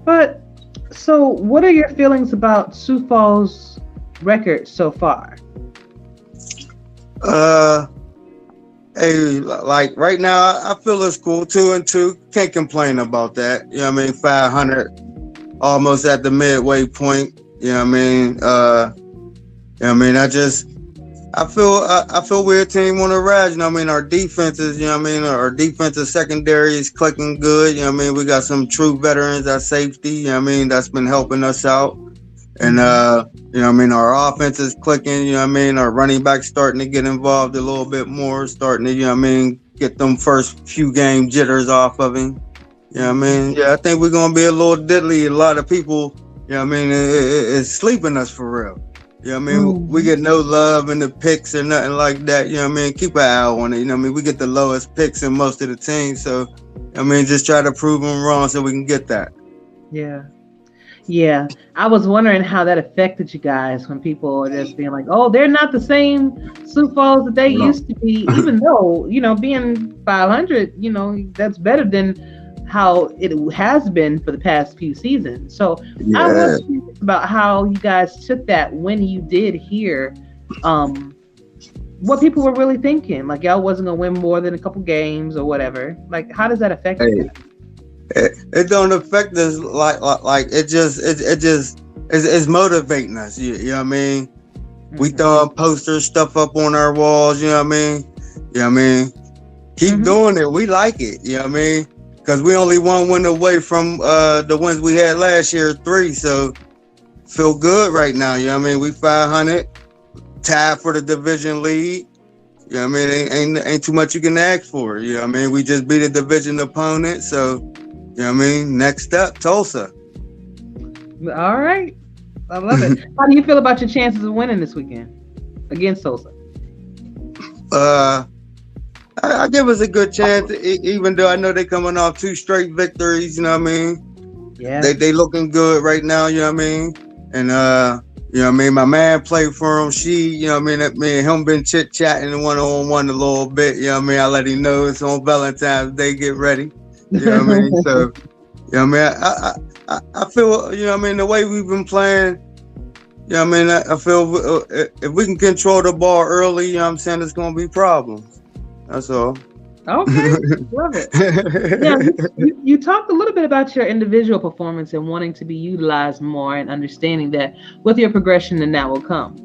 But so what are your feelings about Sioux Falls' record so far? Hey, like right now, I feel it's cool. 2-2, can't complain about that. You know what I mean? 500, almost at the midway point. You know what I mean? You know what I mean? I feel we're a team on the rise. You know what I mean? Our defenses, you know what I mean? Our defensive secondary is clicking good. You know what I mean? We got some true veterans at safety. You know what I mean? That's been helping us out. And you know what I mean, our offense is clicking, you know what I mean, our running back starting to get involved a little bit more, starting to, you know what I mean, get them first few game jitters off of him. You know what I mean? Yeah, I think we're gonna be a little diddly. A lot of people, you know what I mean, is sleeping us for real. You know what I mean? We get no love in the picks or nothing like that. You know what I mean? Keep an eye on it. You know what I mean? We get the lowest picks in most of the teams. So, I mean, just try to prove them wrong so we can get that. Yeah. Yeah, I was wondering how that affected you guys when people are just being like, "Oh, they're not the same Sioux Falls that they used to be," even though, you know, being 500, you know, that's better than how it has been for the past few seasons. So I was curious about how you guys took that when you did hear what people were really thinking. Like y'all wasn't gonna win more than a couple games or whatever. Like, how does that affect you? It don't affect us like it's motivating us. You know what I mean? We throwing posters, stuff up on our walls. You know what I mean? You know what I mean? Keep doing it. We like it. You know what I mean? Because we only one win away from the wins we had last year, 3. So feel good right now. You know what I mean? We 500, tied for the division lead. You know what I mean? Ain't too much you can ask for. You know what I mean? We just beat a division opponent. So. You know what I mean? Next up, Tulsa. All right. I love it. How do you feel about your chances of winning this weekend against Tulsa? I give us a good chance, even though I know they're coming off 2 straight victories, you know what I mean? Yeah. They looking good right now, you know what I mean? And you know what I mean? My man played for him. You know what I mean? Me and him been chit-chatting one-on-one a little bit, you know what I mean? I let him know it's on Valentine's Day, get ready. You know what I mean? So, you know what I mean? I feel, you know what I mean, the way we've been playing, you know what I mean? I feel if we can control the ball early, you know what I'm saying, it's going to be problems. That's all. Okay, love it. Yeah, you talked a little bit about your individual performance and wanting to be utilized more and understanding that with your progression, then that will come.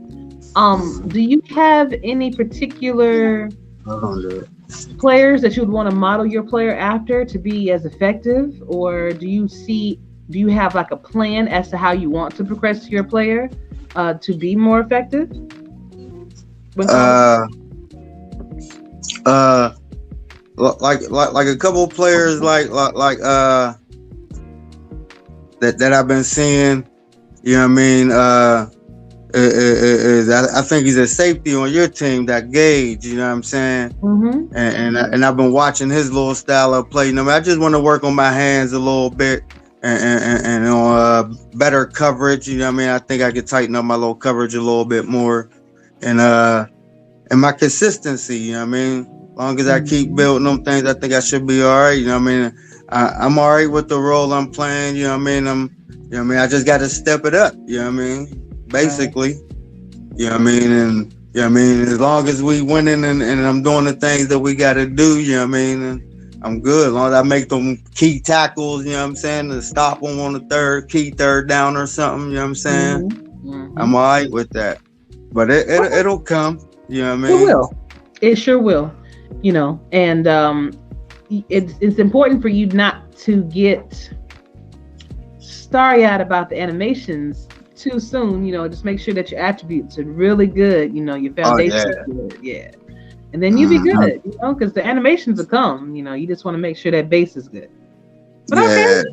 Do you have any particular players that you would want to model your player after to be as effective, or do you have like a plan as to how you want to progress your player to be more effective? Like a couple of players like that I've been seeing, you know what I mean? I think he's a safety on your team, that Gage, you know what I'm saying? And I've been watching his little style of play. You know, I just want to work on my hands a little bit. and on better coverage. You know what I mean? I think I could tighten up my little coverage a little bit more, and my consistency. You know what I mean? As long as I keep building them things, I think I should be all right. You know what I mean? I'm all right with the role I'm playing. You know what I mean? You know what I mean? I just got to step it up. You know what I mean? Basically, you know what I mean? And you know what I mean? As long as we winning and I'm doing the things that we got to do, you know what I mean? And I'm good. As long as I make them key tackles, you know what I'm saying? To stop them on the third down or something, you know what I'm saying? Mm-hmm. I'm all right with that. But it'll come, you know what I mean? It will. It sure will, you know. And it's important for you not to get starry-eyed about the animations too soon. You know, just make sure that your attributes are really good. You know, your foundation is good. Yeah. And then you'll be good, you know, because the animations will come. You know, you just want to make sure that base is good. But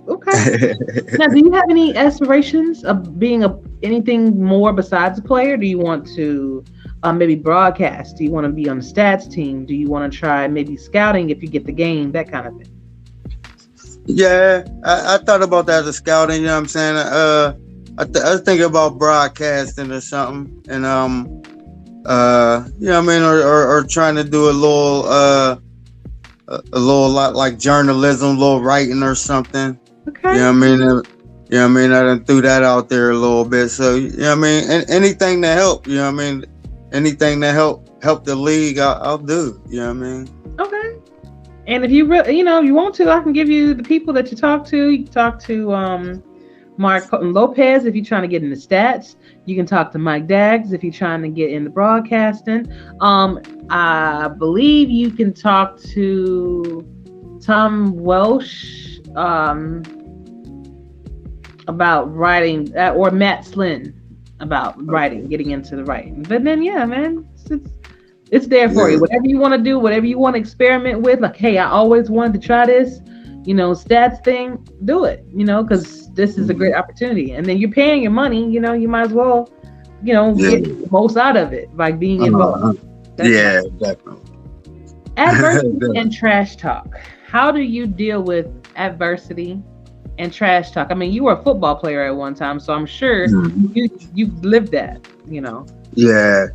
okay. Now, do you have any aspirations of being anything more besides a player? Do you want to maybe broadcast? Do you want to be on the stats team? Do you want to try maybe scouting if you get the game, that kind of thing? Yeah, I thought about that as scouting, you know what I'm saying? I was thinking about broadcasting or something, and you know what I mean, or trying to do a little lot like journalism, a little writing or something. Okay. You know what I mean? You know what I mean? I done threw that out there a little bit. So, you know what I mean? Anything to help, you know what I mean? Anything to help the league, I'll do. You know what I mean? Okay. And if you really, you know, you want to, I can give you the people that you talk to. You can talk to Mark Lopez if you're trying to get in the stats. You can talk to Mike Daggs if you're trying to get in the broadcasting. I believe you can talk to Tom Welsh about writing, or Matt Slynn about writing, getting into the writing. But then, yeah, man, it's there for you. Whatever you want to do, whatever you want to experiment with. Like, hey, I always wanted to try this, you know, stats thing. Do it, you know, because this is a great opportunity. And then you're paying your money, you know, you might as well, you know, get the most out of it by being involved. Definitely. Adversity and trash talk. How do you deal with adversity and trash talk? I mean, you were a football player at one time, so I'm sure you lived that, you know. Yeah.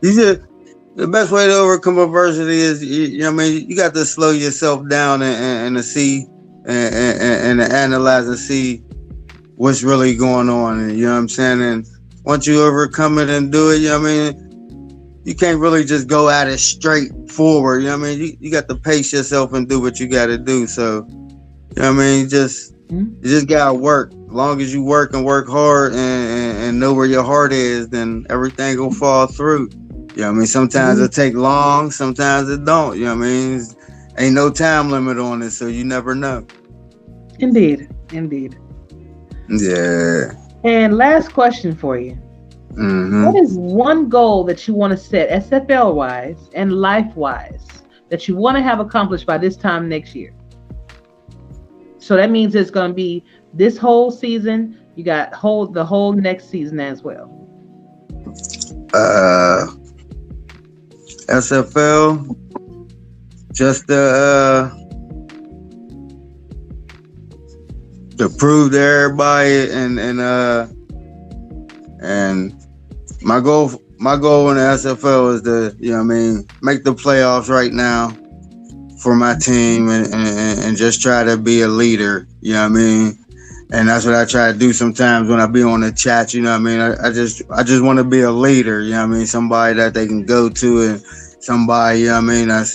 The best way to overcome adversity is, you know what I mean, you got to slow yourself down and to see and to analyze and see what's really going on. And, you know what I'm saying? And once you overcome it and do it, you know what I mean, you can't really just go at it straight forward. You know what I mean? You got to pace yourself and do what you got to do. So, you know what I mean? You just got to work. As long as you work and work hard and know where your heart is, then everything will fall through. You know what I mean? Sometimes it take long, sometimes it don't. You know what I mean? Ain't no time limit on it, so you never know. Indeed. Yeah. And last question for you. What is one goal that you want to set, SFL-wise and life-wise, that you want to have accomplished by this time next year? So that means it's going to be this whole season. You got the whole next season as well. SFL, just to prove to everybody, and my goal in the SFL is to, you know what I mean, make the playoffs right now for my team and just try to be a leader, you know what I mean? And that's what I try to do sometimes when I be on the chat, you know what I mean? I just want to be a leader, you know what I mean? Somebody that they can go to, and somebody, you know what I mean,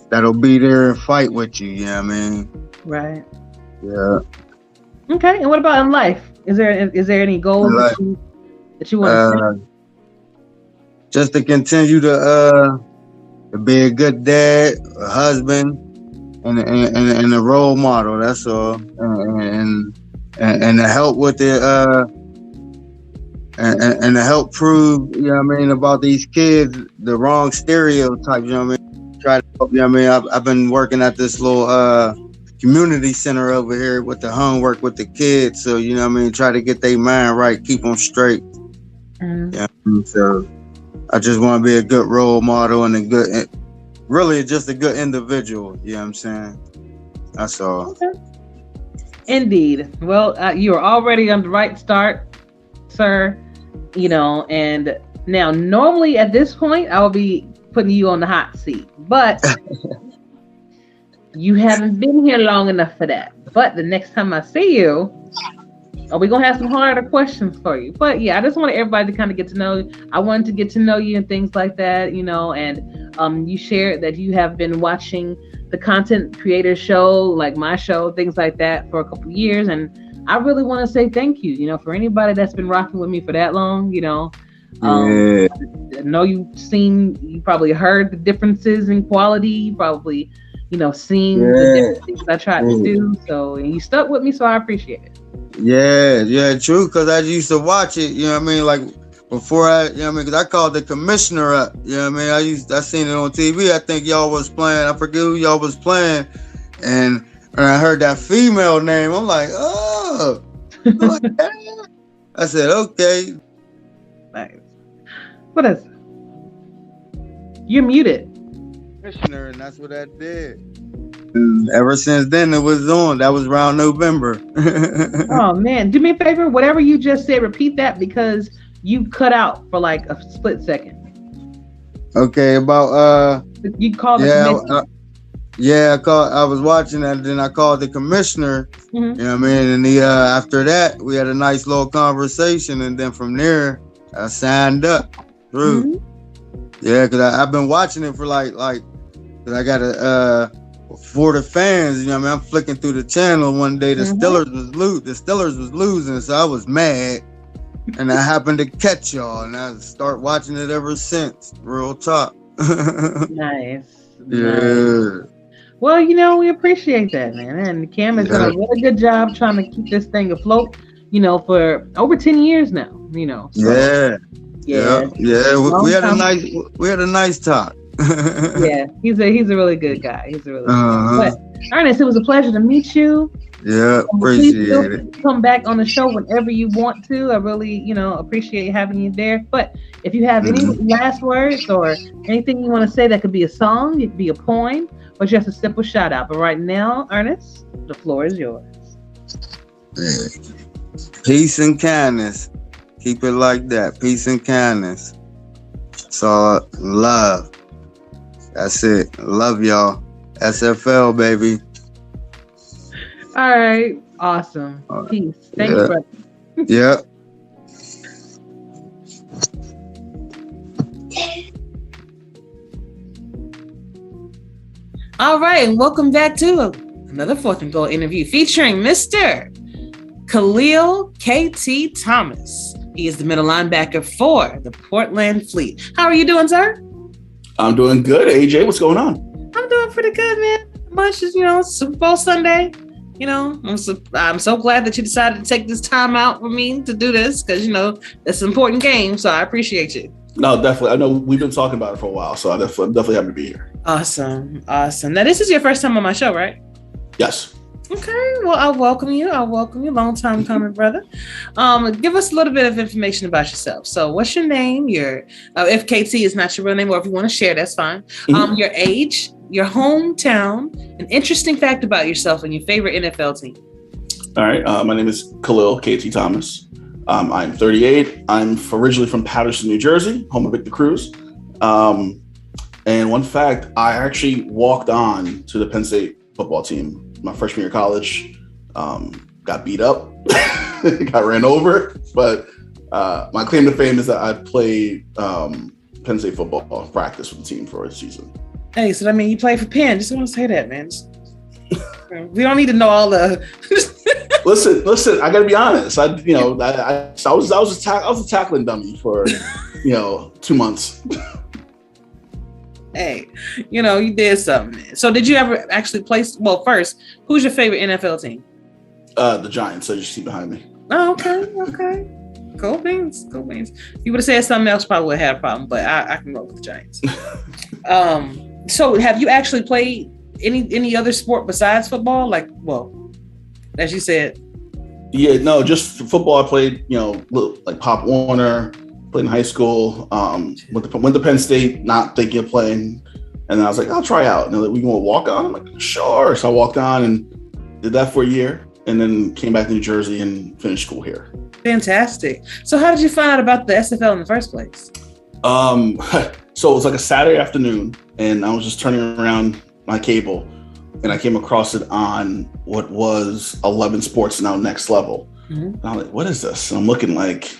that'll be there and fight with you, you know what I mean? Right. Yeah. Okay. And what about in life? Is there any goals that you want to set? Just to continue to be a good dad, a husband, and a role model. That's all. And to help with it, and to help prove, you know what I mean, about these kids, the wrong stereotypes. You know what I mean? Try to help. You know what I mean? I've been working at this little community center over here with the homework with the kids. So, you know what I mean? Try to get their mind right, keep them straight. Yeah. So I just want to be a good role model and really just a good individual. You know what I'm saying? That's all. Okay. Indeed. Well, you are already on the right start, sir. And now normally at this point, I will be putting you on the hot seat, but you haven't been here long enough for that. But the next time I see you, we're going to have some harder questions for you. But yeah, I just wanted everybody to kind of get to know you. I wanted to get to know you and things like that, and you shared that you have been watching the content creator show, like my show, things like that for a couple of years. And I really want to say thank you, for anybody that's been rocking with me for that long, I know you probably heard the differences in quality. You probably, seen the different things I tried to do. So, and you stuck with me, so I appreciate it. Yeah, true. Because I used to watch it, like before because I called the commissioner up, I seen it on TV. I think y'all was playing, I forget who y'all was playing. And I heard that female name. I'm like, oh, I said, okay. Nice. What is it? You're muted. Commissioner, and that's what I did. And ever since then, it was on. That was around November. Oh man, do me a favor. Whatever you just said, repeat that because you cut out for like a split second. Okay, about you called the commissioner. I was watching that, and then I called the commissioner. Mm-hmm. You know what I mean? And he after that, we had a nice little conversation, and then from there, I signed up through. Mm-hmm. Yeah, because I've been watching it for like, cause I got a for the fans. I'm flicking through the channel one day. The Steelers was losing, so I was mad, and I happened to catch y'all, and I start watching it ever since. Real talk. Nice. Yeah. Nice. Well, we appreciate that, man. And Cam has done a really good job trying to keep this thing afloat, for over 10 years now, So, yeah. We had a nice talk. Yeah, he's a really good guy. He's a really good guy. But Ernest, it was a pleasure to meet you. Yeah, appreciate it. Come back on the show whenever you want to. I really, appreciate having you there. But if you have any last words or anything you want to say, that could be a song, it could be a poem, or just a simple shout out. But right now, Ernest, the floor is yours. Yeah. Peace and kindness. Keep it like that. Peace and kindness. So love. That's it. Love y'all. SFL, baby. All right. Awesome. Peace. Thank you, brother. Yeah. All right. And welcome back to another Fourth and Goal interview featuring Mr. Khalil KT Thomas. He is the middle linebacker for the Portland Fleet. How are you doing, sir? I'm doing good. AJ, what's going on? I'm doing pretty good, man. Much as Super Bowl Sunday. I'm so glad that you decided to take this time out for me to do this because it's an important game. So I appreciate you. No, definitely. I know we've been talking about it for a while, so I'm definitely happy to be here. Awesome. Now this is your first time on my show, right? Yes. Okay, well, I'll welcome you. Long time coming, brother. Give us a little bit of information about yourself. So what's your name? If KT is not your real name, or if you want to share, that's fine. Your age, your hometown, an interesting fact about yourself, and your favorite NFL team. All right. My name is Khalil KT Thomas. I'm 38. I'm originally from Paterson, New Jersey, home of Victor Cruz. And one fact, I actually walked on to the Penn State football team my freshman year of college. Got beat up, got ran over. But my claim to fame is that I played Penn State football practice with the team for a season. Hey, so you played for Penn. Just want to say that, man. We don't need to know all the. Listen. I gotta be honest. I was a tackling dummy for 2 months. Hey, you did something, man. So did you ever actually play? Well, first, who's your favorite NFL team? The Giants. As you see behind me. Oh, okay. Cool beans. If you would have said something else, probably would have had a problem. But I can go with the Giants. So have you actually played any other sport besides football? As you said. Yeah, no, just football. I played, like Pop Warner. Played in high school. Went to Penn State, not thinking of playing, and then I was like, I'll try out. And they're like, we gonna walk on? I'm like, sure. So I walked on and did that for a year, and then came back to New Jersey and finished school here. Fantastic. So how did you find out about the SFL in the first place? So it was like a Saturday afternoon, and I was just turning around my cable, and I came across it on what was 11 Sports, now Next Level. And I'm like, what is this? And I'm looking like,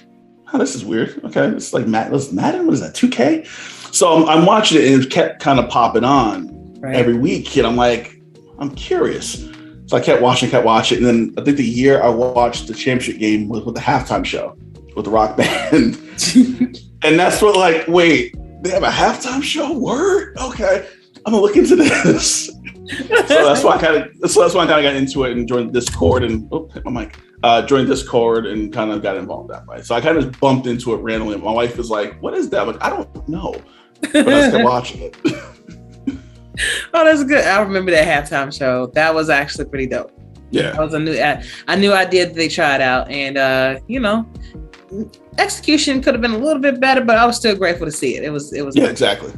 oh, this is weird. Okay, it's like Madden. What is that, 2K? So I'm watching it, and it kept kind of popping on every week, and I'm like, I'm curious. So I kept watching, and then I think the year I watched the championship game was with the halftime show with the rock band. And that's what, like, wait, they have a halftime show? Word? Okay, I'm gonna look into this. So that's why I kind of got into it and joined Discord and hit my mic. Joined Discord and kind of got involved that way. So I kind of bumped into it randomly. My wife was like, "What is that?" I'm like, I don't know, but I just kept watching it. Oh, that's good. I remember that halftime show. That was actually pretty dope. Yeah, that was a new idea that they tried out, and execution could have been a little bit better, but I was still grateful to see it. It was. Yeah, exactly.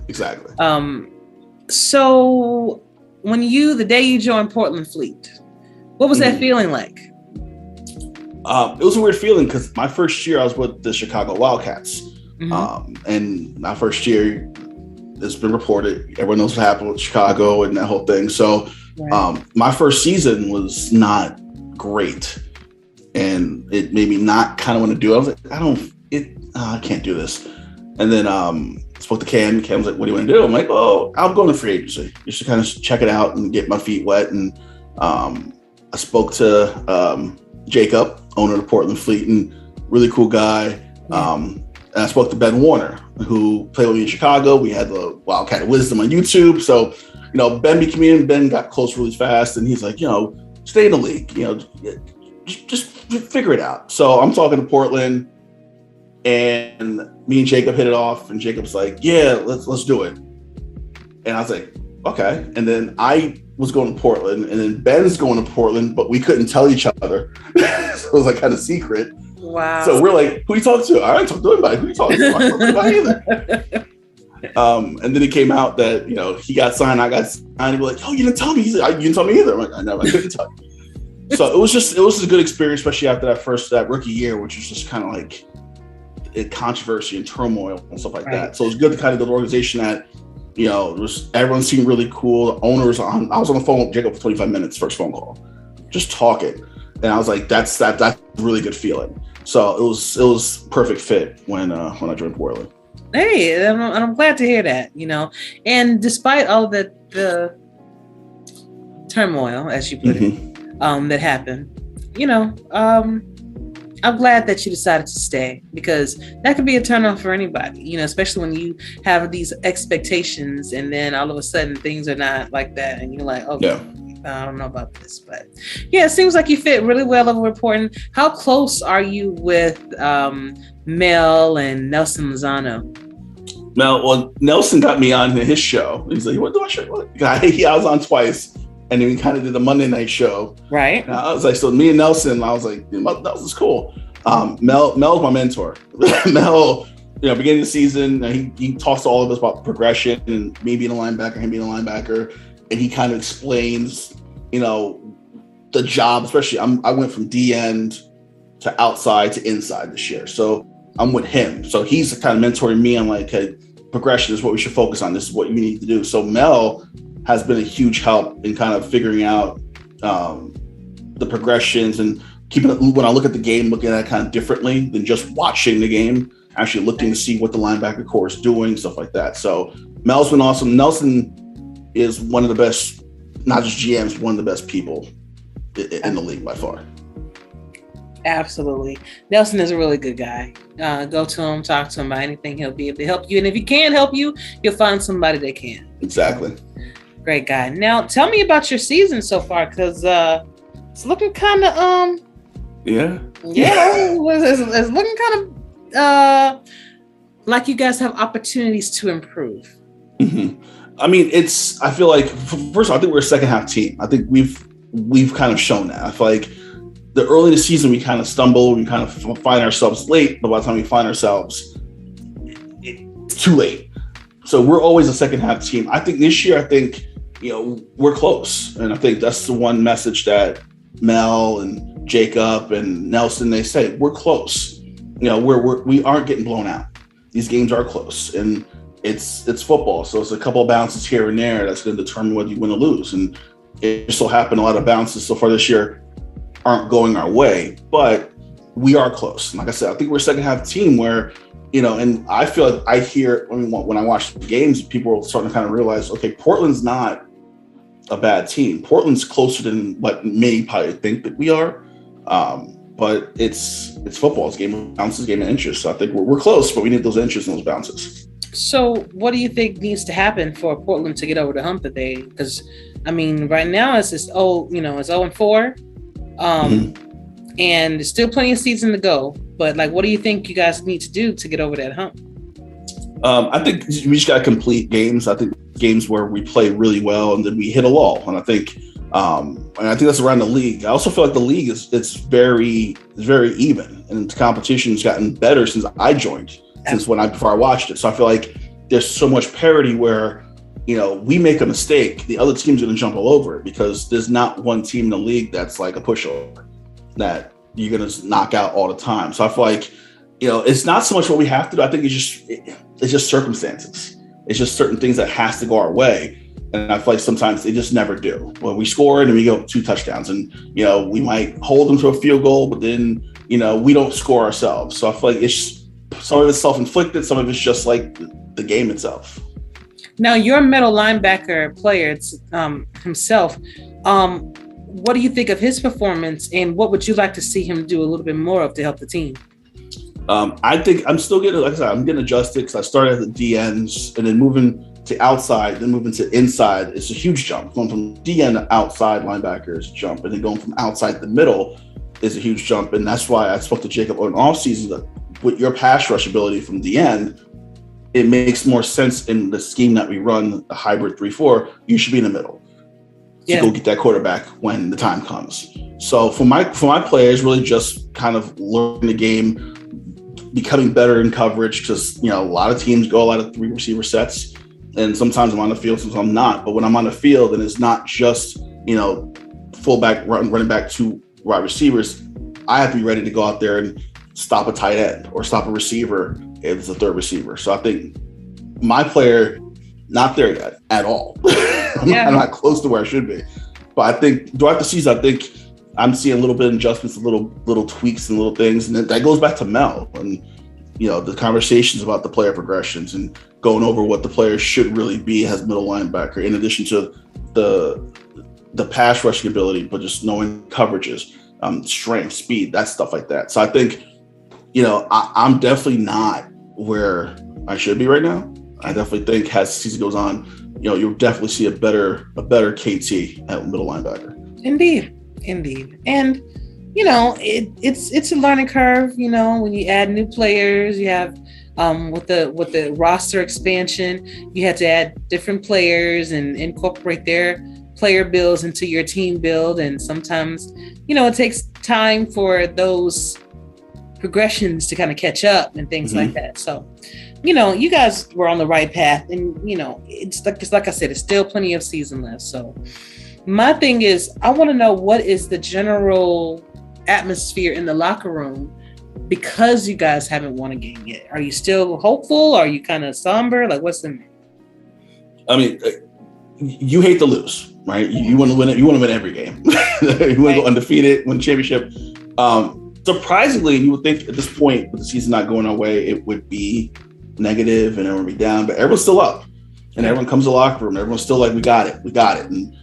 So when the day you joined Portland Fleet, what was that feeling like? It was a weird feeling because my first year I was with the Chicago Wildcats, and my first year, it's been reported, everyone knows what happened with Chicago and that whole thing. So my first season was not great, and it made me not kind of want to do it. I was like, I can't do this. And then I spoke to Cam. Cam was like, what do you want to do? I'm like, oh, I'm going to free agency just to kind of check it out and get my feet wet. And I spoke to Jacob, owner of the Portland Fleet, and really cool guy. And I spoke to Ben Warner, who played with me in Chicago. We had the Wildcat Wisdom on YouTube. So, Ben became in. Ben got close really fast, and he's like, stay in the league. Just figure it out. So I'm talking to Portland, and me and Jacob hit it off. And Jacob's like, yeah, let's do it. And I was like, okay. And then I was going to Portland, and then Ben's going to Portland, but we couldn't tell each other. So it was like kind of secret. Wow. So we're like, who you talk to? I didn't talk to anybody. Who you talking to? I don't talk to anybody either. And then it came out that, he got signed, I got signed. And we're like, oh, you didn't tell me. He's like, you didn't tell me either. I'm like, I couldn't tell you. So it was a good experience, especially after that rookie year, which was just kind of like controversy and turmoil and stuff like that. So it was good to kind of build an organization that, everyone seemed really cool. The owners I was on the phone with Jacob for 25 minutes, first phone call, just talking. And I was like, that's a really good feeling. So it was perfect fit when I joined Portland. Hey, I'm glad to hear that, and despite all the turmoil, as you put it, that happened, I'm glad that you decided to stay, because that could be a turn off for anybody, especially when you have these expectations and then all of a sudden things are not like that. And you're like, okay, I don't know about this, but yeah, it seems like you fit really well over reporting. How close are you with Mel and Nelson Lozano? Well, Nelson got me on his show. He's like, what do I show? I was on twice. And then we kind of did a Monday night show. Right. And I was like, so me and Nelson, I was like, Nelson's cool. Mel's my mentor. Mel, beginning of the season, he talks to all of us about progression and me being a linebacker, him being a linebacker. And he kind of explains, the job, especially I went from D end to outside to inside this year. So I'm with him. So he's kind of mentoring me on like, hey, progression is what we should focus on. This is what you need to do. So Mel has been a huge help in kind of figuring out the progressions and keeping it, when I look at the game, looking at it kind of differently than just watching the game, actually looking to see what the linebacker core is doing, stuff like that. So Mel's been awesome. Nelson is one of the best, not just GMs, one of the best people in the league by far. Absolutely. Nelson is a really good guy. Go to him, talk to him about anything. He'll be able to help you. And if he can't help you, you'll find somebody that can. Exactly. Great guy. Now, tell me about your season so far, because it's looking kind of it's looking kind of like you guys have opportunities to improve. Mm-hmm. I mean, I feel like, first of all, I think we're a second half team. I think we've kind of shown that. I feel like the early in the season, we kind of stumble, we kind of find ourselves late, but by the time we find ourselves, it's too late. So we're always a second half team. I think this year, we're close. And I think that's the one message that Mel and Jacob and Nelson, they say we're close. We aren't getting blown out. These games are close, and it's football. So it's a couple of bounces here and there that's going to determine whether you win or lose. And it just so happened a lot of bounces so far this year aren't going our way, but we are close. And like I said, I think we're a second half team where, and I feel like when I watch the games, people are starting to kind of realize, okay, Portland's not a bad team. Portland's closer than what many probably think that we are. But it's football. It's game of bounces, game of inches. So I think we're close, but we need those inches and those bounces. So what do you think needs to happen for Portland to get over the hump today? Because right now it's just it's 0-4. And there's still plenty of season to go. But what do you think you guys need to do to get over that hump? I think we just got to complete games. I think games where we play really well and then we hit a lull. And I think that's around the league. I also feel like the league is very even, and the competition's gotten better since I joined, before I watched it. So I feel like there's so much parity where, we make a mistake, the other team's going to jump all over it, because there's not one team in the league that's like a pushover that you're going to knock out all the time. So I feel like, it's not so much what we have to do. I think it's just circumstances. It's just certain things that has to go our way. And I feel like sometimes they just never do. Well, we score and we go 2 touchdowns, and, we might hold them to a field goal, but then, we don't score ourselves. So I feel like some of it's self-inflicted. Some of it's just like the game itself. Now, your middle linebacker player himself, what do you think of his performance, and what would you like to see him do a little bit more of to help the team? I think I'm still getting, like I said, I'm getting adjusted because I started at the DNs and then moving to outside, then moving to inside. It's a huge jump. Going from DN to outside linebackers jump, and then going from outside to middle is a huge jump. And that's why I spoke to Jacob on off season that with your pass rush ability from DN, it makes more sense in the scheme that we run, the hybrid 3-4. You should be in the middle to go get that quarterback when the time comes. So for my players, really just kind of learn the game, becoming better in coverage, because a lot of teams go a lot of 3 receiver sets, and sometimes I'm on the field, sometimes I'm not. But when I'm on the field, and it's not just fullback running back 2 wide receivers, I have to be ready to go out there and stop a tight end or stop a receiver if it's a 3rd receiver. So I think my player not there yet at all. I'm not close to where I should be. But I think throughout the season, I think I'm seeing a little bit of adjustments, little tweaks and little things. And that goes back to Mel and, the conversations about the player progressions and going over what the players should really be as middle linebacker, in addition to the pass rushing ability, but just knowing coverages, strength, speed, that stuff like that. So I think, I'm definitely not where I should be right now. I definitely think as the season goes on, you'll definitely see a better KT at middle linebacker. Indeed. And, it's a learning curve, when you add new players, you have, with the roster expansion, you have to add different players and incorporate their player builds into your team build. And sometimes, it takes time for those progressions to kind of catch up and things like that. So, you guys were on the right path, and, it's like I said, it's still plenty of season left. So my thing is, I want to know, what is the general atmosphere in the locker room, because you guys haven't won a game yet? Are you still hopeful? Are you kind of somber? What's the... I mean, you hate to lose, right? You want to win it. You want to win every game. You want to go undefeated, win the championship. Surprisingly, you would think at this point, with the season not going our way, it would be negative and everyone would be down, but everyone's still up, and everyone comes to the locker room. Everyone's still like, we got it. And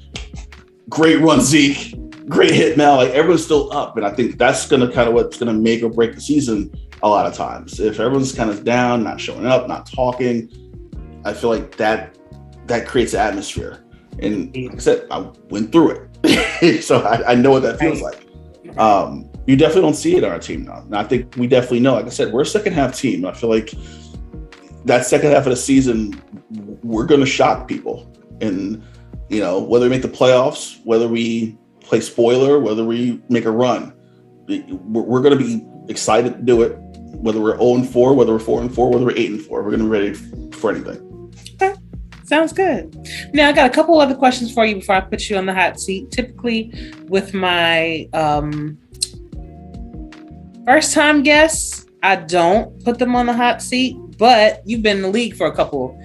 great run, Zeke. Great hit, Mel. Everyone's still up, and I think that's going to kind of what's going to make or break the season a lot of times. If everyone's kind of down, not showing up, not talking, I feel like that creates an atmosphere. And like I said, I went through it, so I know what that feels like. You definitely don't see it on our team now. And I think we definitely know, like I said, we're a second half team. I feel like that second half of the season, we're going to shock people. And, whether we make the playoffs, whether we play spoiler, whether we make a run, we're going to be excited to do it. Whether we're 0-4, whether we're 4-4, whether we're 8-4, we're going to be ready for anything. Okay. Sounds good. Now I got a couple other questions for you before I put you on the hot seat. Typically with my first time guests, I don't put them on the hot seat, but you've been in the league for a couple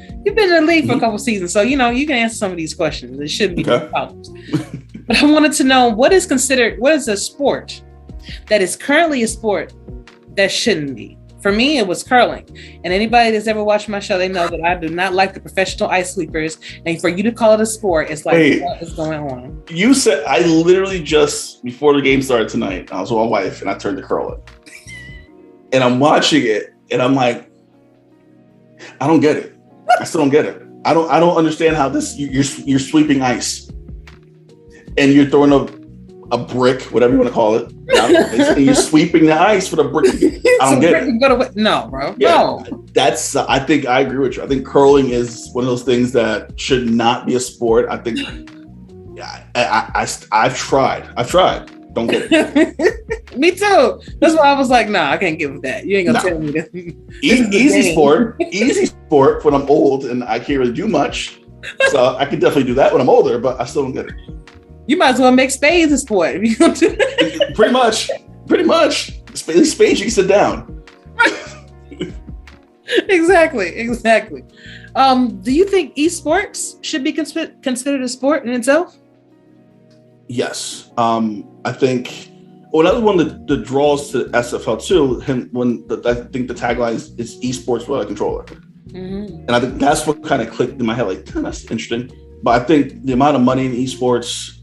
seasons. So, you can answer some of these questions. It shouldn't be no problems. But I wanted to know what is a sport that is currently a sport that shouldn't be? For me, it was curling. And anybody that's ever watched my show, they know that I do not like the professional ice sweepers. And for you to call it a sport, it's like, what is going on? You said, I literally just, before the game started tonight, I was with my wife and I turned to curling. And I'm watching it and I'm like, I don't get it. I still don't get it. I don't understand how this, you're sweeping ice and you're throwing a brick, whatever you want to call it. And you're sweeping the ice with a brick. I don't get it. No, bro. Yeah, No. That's, I think I agree with you. I think curling is one of those things that should not be a sport. I think I've tried. Don't get it. Me too. That's why I was like, nah, I can't get with that. You ain't gonna tell me this. Easy sport when I'm old and I can't really do much. So I can definitely do that when I'm older, but I still don't get it. You might as well make spades a sport. If you're gonna do that. Pretty much. Spades, you can sit down. Exactly. Do you think esports should be considered a sport in itself? Yes. I think that was one of the draws to SFL too. I think the tagline is esports without a controller. Mm-hmm. And I think that's what kind of clicked in my head, like, that's interesting. But I think the amount of money in esports,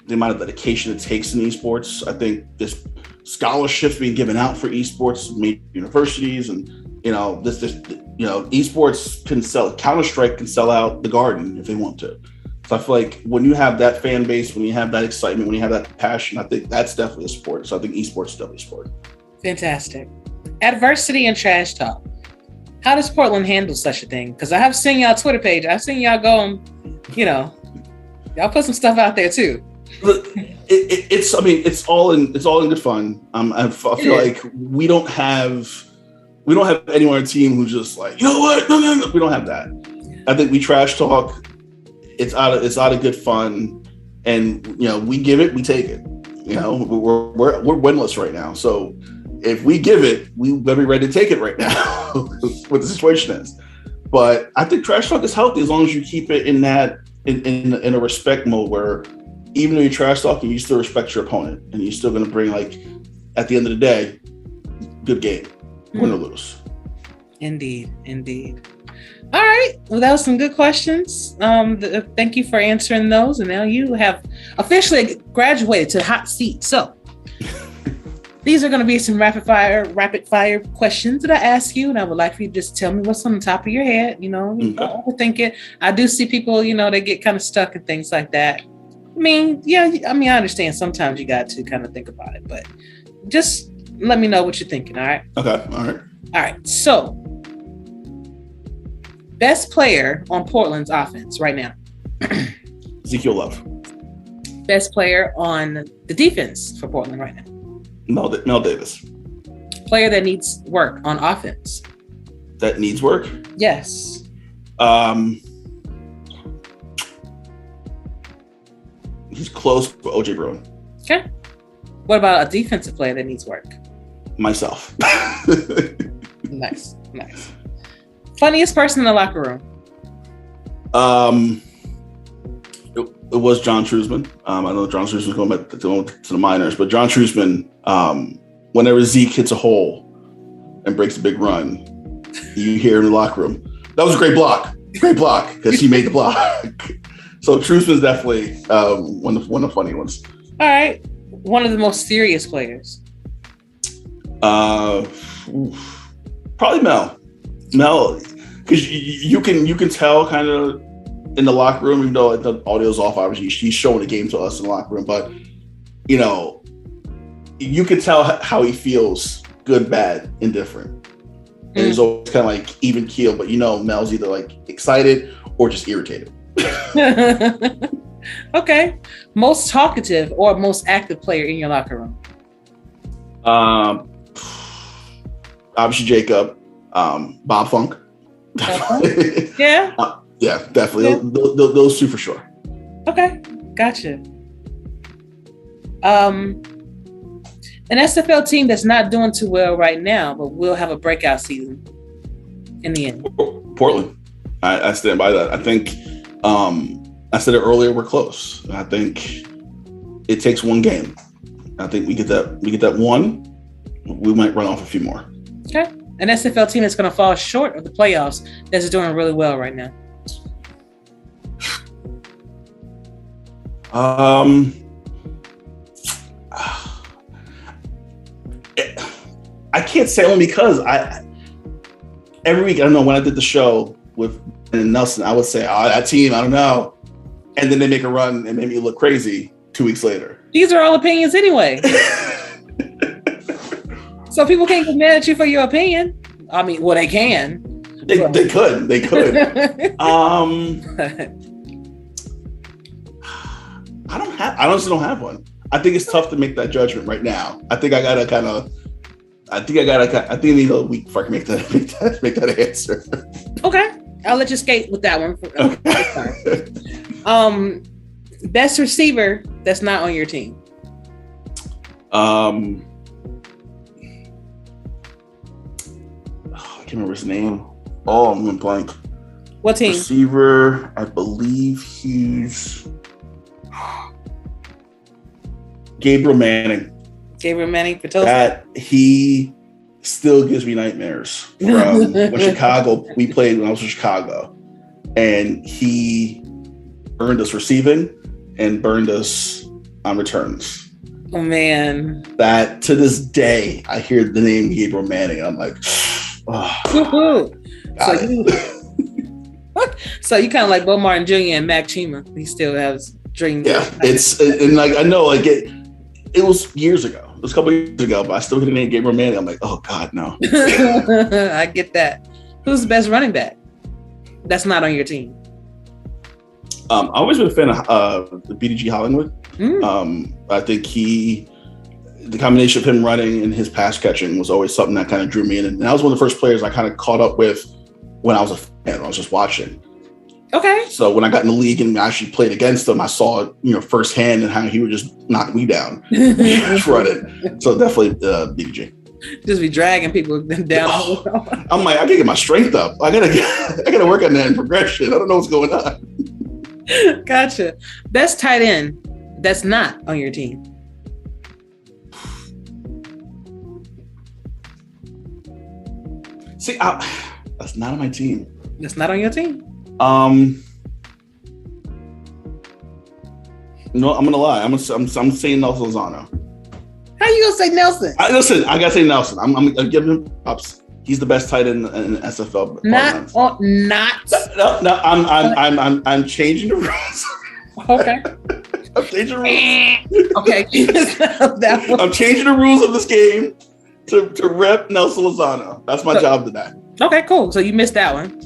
the amount of dedication it takes in esports, I think there's scholarships being given out for esports, major universities, and esports can sell. Counter-Strike can sell out the Garden if they want to. So I feel like when you have that fan base, when you have that excitement, when you have that passion, I think that's definitely a sport. So I think esports is definitely a sport. Fantastic. Adversity and trash talk. How does Portland handle such a thing? Because I have seen y'all Twitter page. I've seen y'all go, y'all put some stuff out there too. It's all in good fun. I feel like we don't have anyone on our team who's just like, you know what? No. We don't have that. I think we trash talk. It's out of good fun, and we give it, we take it. We're winless right now, so if we give it, we better be ready to take it right now. What the situation is. But I think trash talk is healthy as long as you keep it in a respect mode where even though you're trash talking, you still respect your opponent, and you're still going to bring, like, at the end of the day, good game, win or lose. Indeed. All right. Well, that was some good questions. Thank you for answering those. And now you have officially graduated to the hot seat. So these are going to be some rapid fire questions that I ask you. And I would like for you to just tell me what's on the top of your head. Don't overthink it. I do see people, they get kind of stuck and things like that. I understand sometimes you got to kind of think about it, but just let me know what you're thinking. All right. Okay. All right. So, best player on Portland's offense right now. Ezekiel Love. Best player on the defense for Portland right now. Mel Davis. Player that needs work on offense. That needs work? Yes. He's close for OJ Bruin. Okay. What about a defensive player that needs work? Myself. Nice. Funniest person in the locker room? It was John Truzman. I know John Truzman's going back to the minors, but John Truzman, whenever Zeke hits a hole and breaks a big run, you hear in the locker room, that was a great block, because he made the block. So Truzman's definitely one of the funny ones. All right. One of the most serious players? Probably Mel, because you can tell kind of in the locker room, even though the audio's off, obviously he's showing the game to us in the locker room, but you can tell how he feels, good, bad, indifferent. And it's always kind of like even keel, but Mel's either like excited or just irritated. Okay. Most talkative or most active player in your locker room? Obviously Jacob, Bob Funk. Yeah. Yeah, definitely. Yeah. Those two for sure. Okay, gotcha. An SFL team that's not doing too well right now, but will have a breakout season in the end. Portland. I stand by that. I think I said it earlier, we're close. I think it takes one game. I think we get that one, we might run off a few more. Okay. An SFL team that's going to fall short of the playoffs that's doing really well right now. I can't say only because every week, I don't know, when I did the show with Nelson, I would say, that team, I don't know. And then they make a run and made me look crazy 2 weeks later. These are all opinions anyway. So people can't get mad at you for your opinion. I mean, well, they can. They could. I honestly don't have one. I think it's tough to make that judgment right now. I think I need a week before I can make that answer. Okay. I'll let you skate with that one. Okay. Best receiver that's not on your team. I can't remember his name. Oh, I'm going blank. What team? Receiver, I believe he's Gabriel Manning. Gabriel Manning for Tulsa. That he still gives me nightmares from when Chicago. We played when I was in Chicago, and he burned us receiving and burned us on returns. Oh man! That to this day, I hear the name Gabriel Manning, and I'm like, oh, so you kind of like Bo Martin Jr. and Mac Chima. He still has dreams. Yeah, and like I know, like it was years ago. It was a couple years ago, but I still get the name Gabriel Manning. I'm like, oh God, no. I get that. Who's the best running back that's not on your team? I've always been a fan of BDG Hollingwood. I think the combination of him running and his pass catching was always something that kind of drew me in. And that was one of the first players I kind of caught up with when I was a fan. I was just watching. Okay. So when I got in the league and actually played against him, I saw it, firsthand and how he would just knock me down running. So definitely BDG. Just be dragging people down. Oh, I'm like, I gotta get my strength up. I gotta work on that in progression. I don't know what's going on. Gotcha. Best tight end that's not on your team. See, that's not on my team. That's not on your team. No, I'm gonna lie. I'm saying Nelson Lozano. How you gonna say Nelson? Listen, I gotta say Nelson. I'm gonna give him props. He's the best tight end in the SFL. Not. No. I'm changing the rules. Okay. I'm changing the rules. Okay. I'm changing the rules of this game to rep Nelson Lozano. That's my job today. Okay, cool. So you missed that one.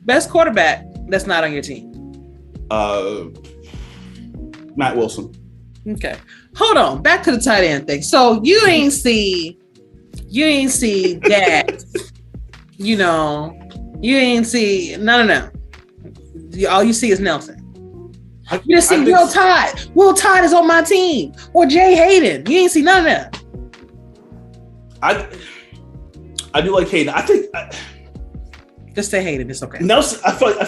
Best quarterback that's not on your team. Matt Wilson. Okay. Hold on. Back to the tight end thing. So you ain't see that. You ain't see no. All you see is Nelson. You didn't see Will Todd. Will Todd is on my team. Or Jay Hayden. You ain't see none of that. I do like Hayden. I think just say Hayden. It's okay. Nelson. I feel like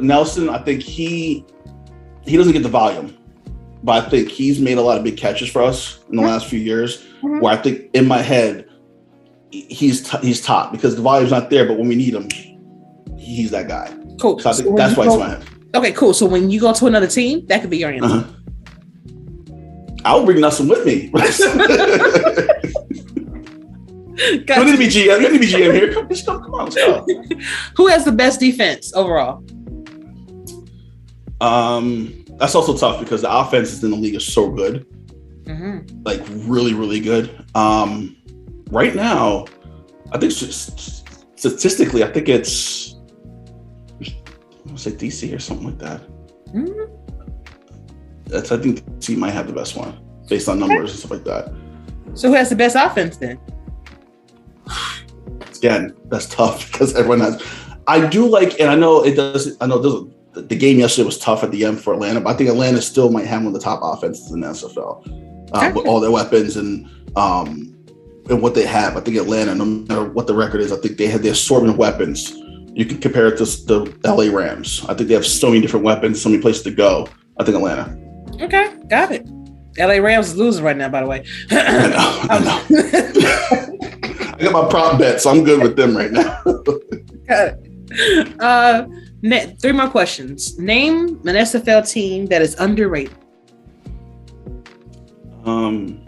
Nelson. I think he doesn't get the volume, but I think he's made a lot of big catches for us in the last few years. Where I think in my head he's top because the volume's not there, but when we need him, he's that guy. Cool. So I think that's why it's my head. Okay, cool. So when you go to another team, that could be your answer. I'll bring Nelson with me. You don't need to be GM. You don't need to be GM here. Come on, let's go. Who has the best defense overall? That's also tough because the offenses in the league are so good. Like really, really good. Right now, I think statistically, I think it's I say DC or something like that. I think DC might have the best one based on numbers and stuff like that. So who has the best offense then? again, that's tough because everyone has. I do like, and I know it does. I know the game yesterday was tough at the end for Atlanta, but I think Atlanta still might have one of the top offenses in the SFL with all their weapons and what they have. I think Atlanta, no matter what the record is, I think they have the assortment of weapons. You can compare it to the LA Rams. I think they have so many different weapons, so many places to go. I think Atlanta. Okay, got it. LA Rams is losing right now, by the way. I know. I got my prop bet, so I'm good with them right now. Got it. 3 more questions. Name an SFL team that is underrated. And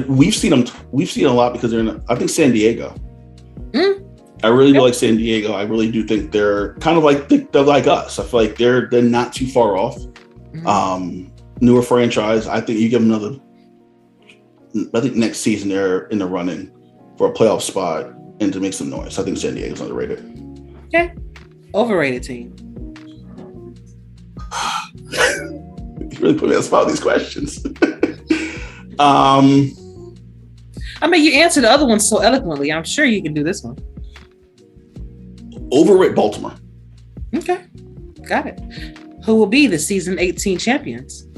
we've seen them. We've seen a lot because they're in. I think San Diego. I really do like San Diego. I really do think they're kind of like they're like us. I feel like they're not too far off. Newer franchise. I think you give them another. I think next season they're in the running for a playoff spot and to make some noise. I think San Diego's underrated. Okay. Overrated team. You really put me on the spot with these questions. I mean, you answered the other one so eloquently. I'm sure you can do this one. Overrated Baltimore. Okay. Got it. Who will be the season 18 champions?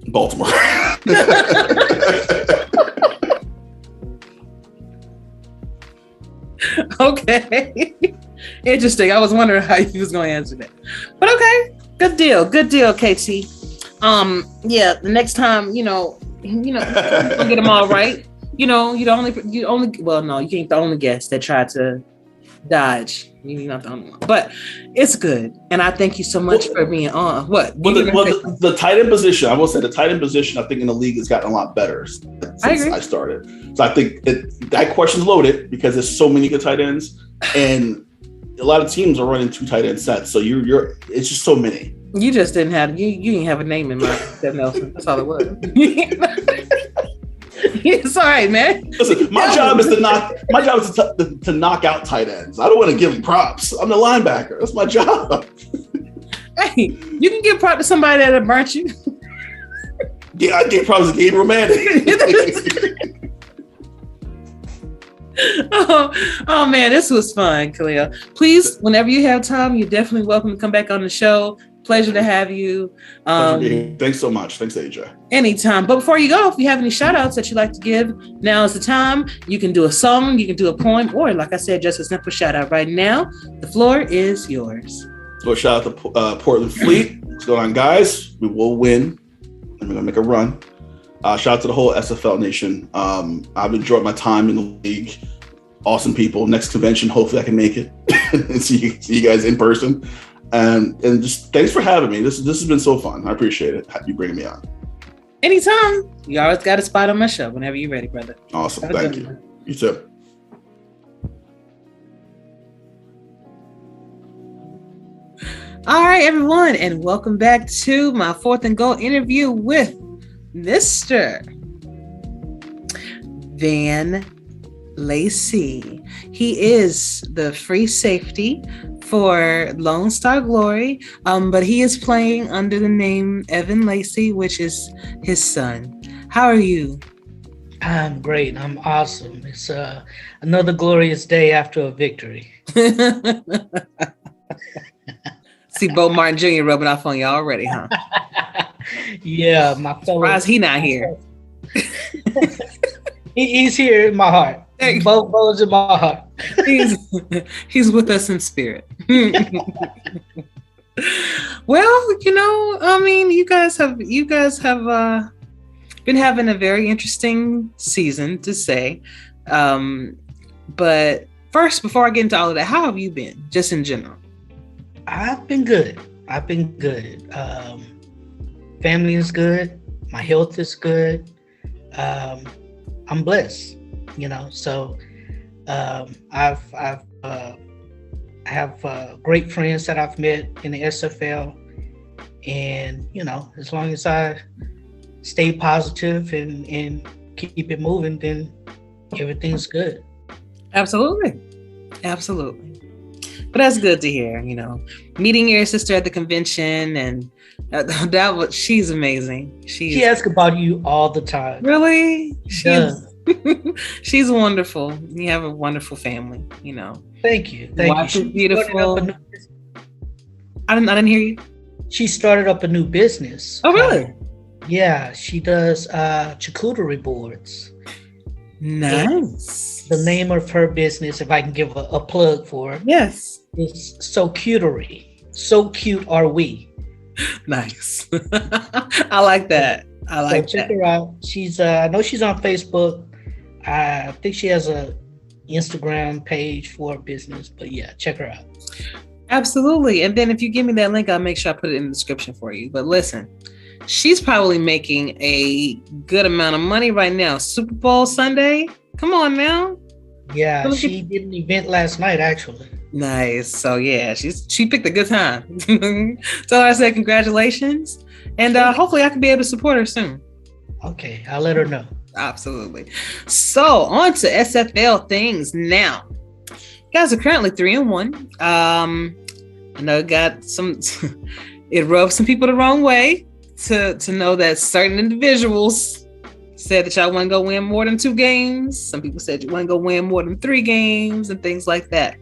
Baltimore. Okay. Interesting. I was wondering how you was going to answer that. But okay. Good deal. Good deal, KT. Yeah, the next time, you know, get them all right. You ain't the only guest that tried to dodge. You're not the only one, but it's good. And I thank you so much for being on. The tight end position, I will say the tight end position, I think in the league has gotten a lot better since I started. So I think that question's loaded because there's so many good tight ends and a lot of teams are running 2 tight end sets. So it's just so many. You just didn't have, you didn't have a name in mind, Nelson. That's all it was. It's all right, man. Listen, my job is to knock out tight ends. I don't want to give them props. I'm the linebacker. That's my job. Hey, you can give props to somebody that burnt you. Yeah, I give props to Gabe Romantic. Oh man, this was fun, Khalil. Please, whenever you have time, you're definitely welcome to come back on the show. Pleasure to have you. Thanks so much. Thanks, AJ. Anytime. But before you go, if you have any shout outs that you'd like to give, now is the time. You can do a song, you can do a poem, or like I said, just a simple shout out right now. The floor is yours. So shout out to Portland Fleet. What's going on, guys? We will win. And we're going to make a run. Shout out to the whole SFL Nation. I've enjoyed my time in the league. Awesome people. Next convention, hopefully I can make it and see you guys in person. And just thanks for having me. This has been so fun. I appreciate it. You bringing me on. Anytime. You always got a spot on my show whenever you're ready, brother. Awesome. Thank you. You too. All right, everyone, and welcome back to my 4th and Goal interview with Mr. Van Lacey. He is the free safety for Lone Star Glory, but he is playing under the name Evan Lacey, which is his son. How are you? I'm great. I'm awesome. It's another glorious day after a victory. See Bo Martin Jr. rubbing off on you already, huh? Yeah, my fellow. Surprised he not here. He's here in my heart. Bo's in my heart. He's with us in spirit. Well, I mean, you guys have been having a very interesting season, to say. But first, before I get into all of that, how have you been, just in general? I've been good. Family is good. My health is good. I'm blessed, so I have great friends that I've met in the SFL, and as long as I stay positive and keep it moving, then everything's good. Absolutely. But that's good to hear, meeting your sister at the convention, and she's amazing. She asks about you all the time. Really? She's wonderful. You have a wonderful family, you know. Thank you. Thank Wife you. is beautiful. I didn't hear you. She started up a new business. Oh, really? Yeah, she does charcuterie boards. Nice. And the name of her business, if I can give a plug for her, yes, is So Cutery. So cute are we. Nice. I like that. I like that. Check her out. She's I know she's on Facebook. I think she has a Instagram page for her business, but yeah, check her out. Absolutely. And then if you give me that link, I'll make sure I put it in the description for you. But listen, she's probably making a good amount of money right now. Super Bowl Sunday. Come on now. Yeah, she did an event last night, actually. Nice. So yeah, she picked a good time. So I said congratulations. And hopefully I can be able to support her soon. Okay, I'll let her know. Absolutely. So on to SFL things now. You guys are currently 3-1. I know it got some it rubbed some people the wrong way to know that certain individuals said that y'all want to go win more than 2 games. Some people said you want to go win more than 3 games and things like that.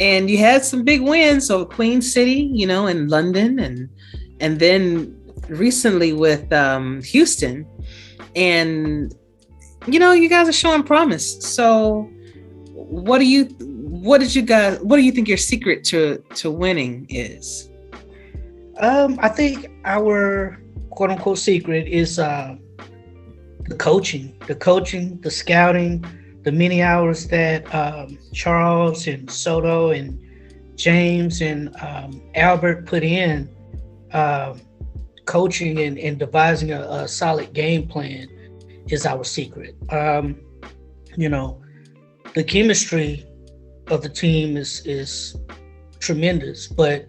And you had some big wins. So Queen City, you know, and London, and then recently with Houston. And you know, you guys are showing promise. So what do you think your secret to winning is? I think our quote unquote secret is the coaching, the scouting, the many hours that Charles and Soto and James and Albert put in coaching and devising a solid game plan is our secret. You know, the chemistry of the team is tremendous, but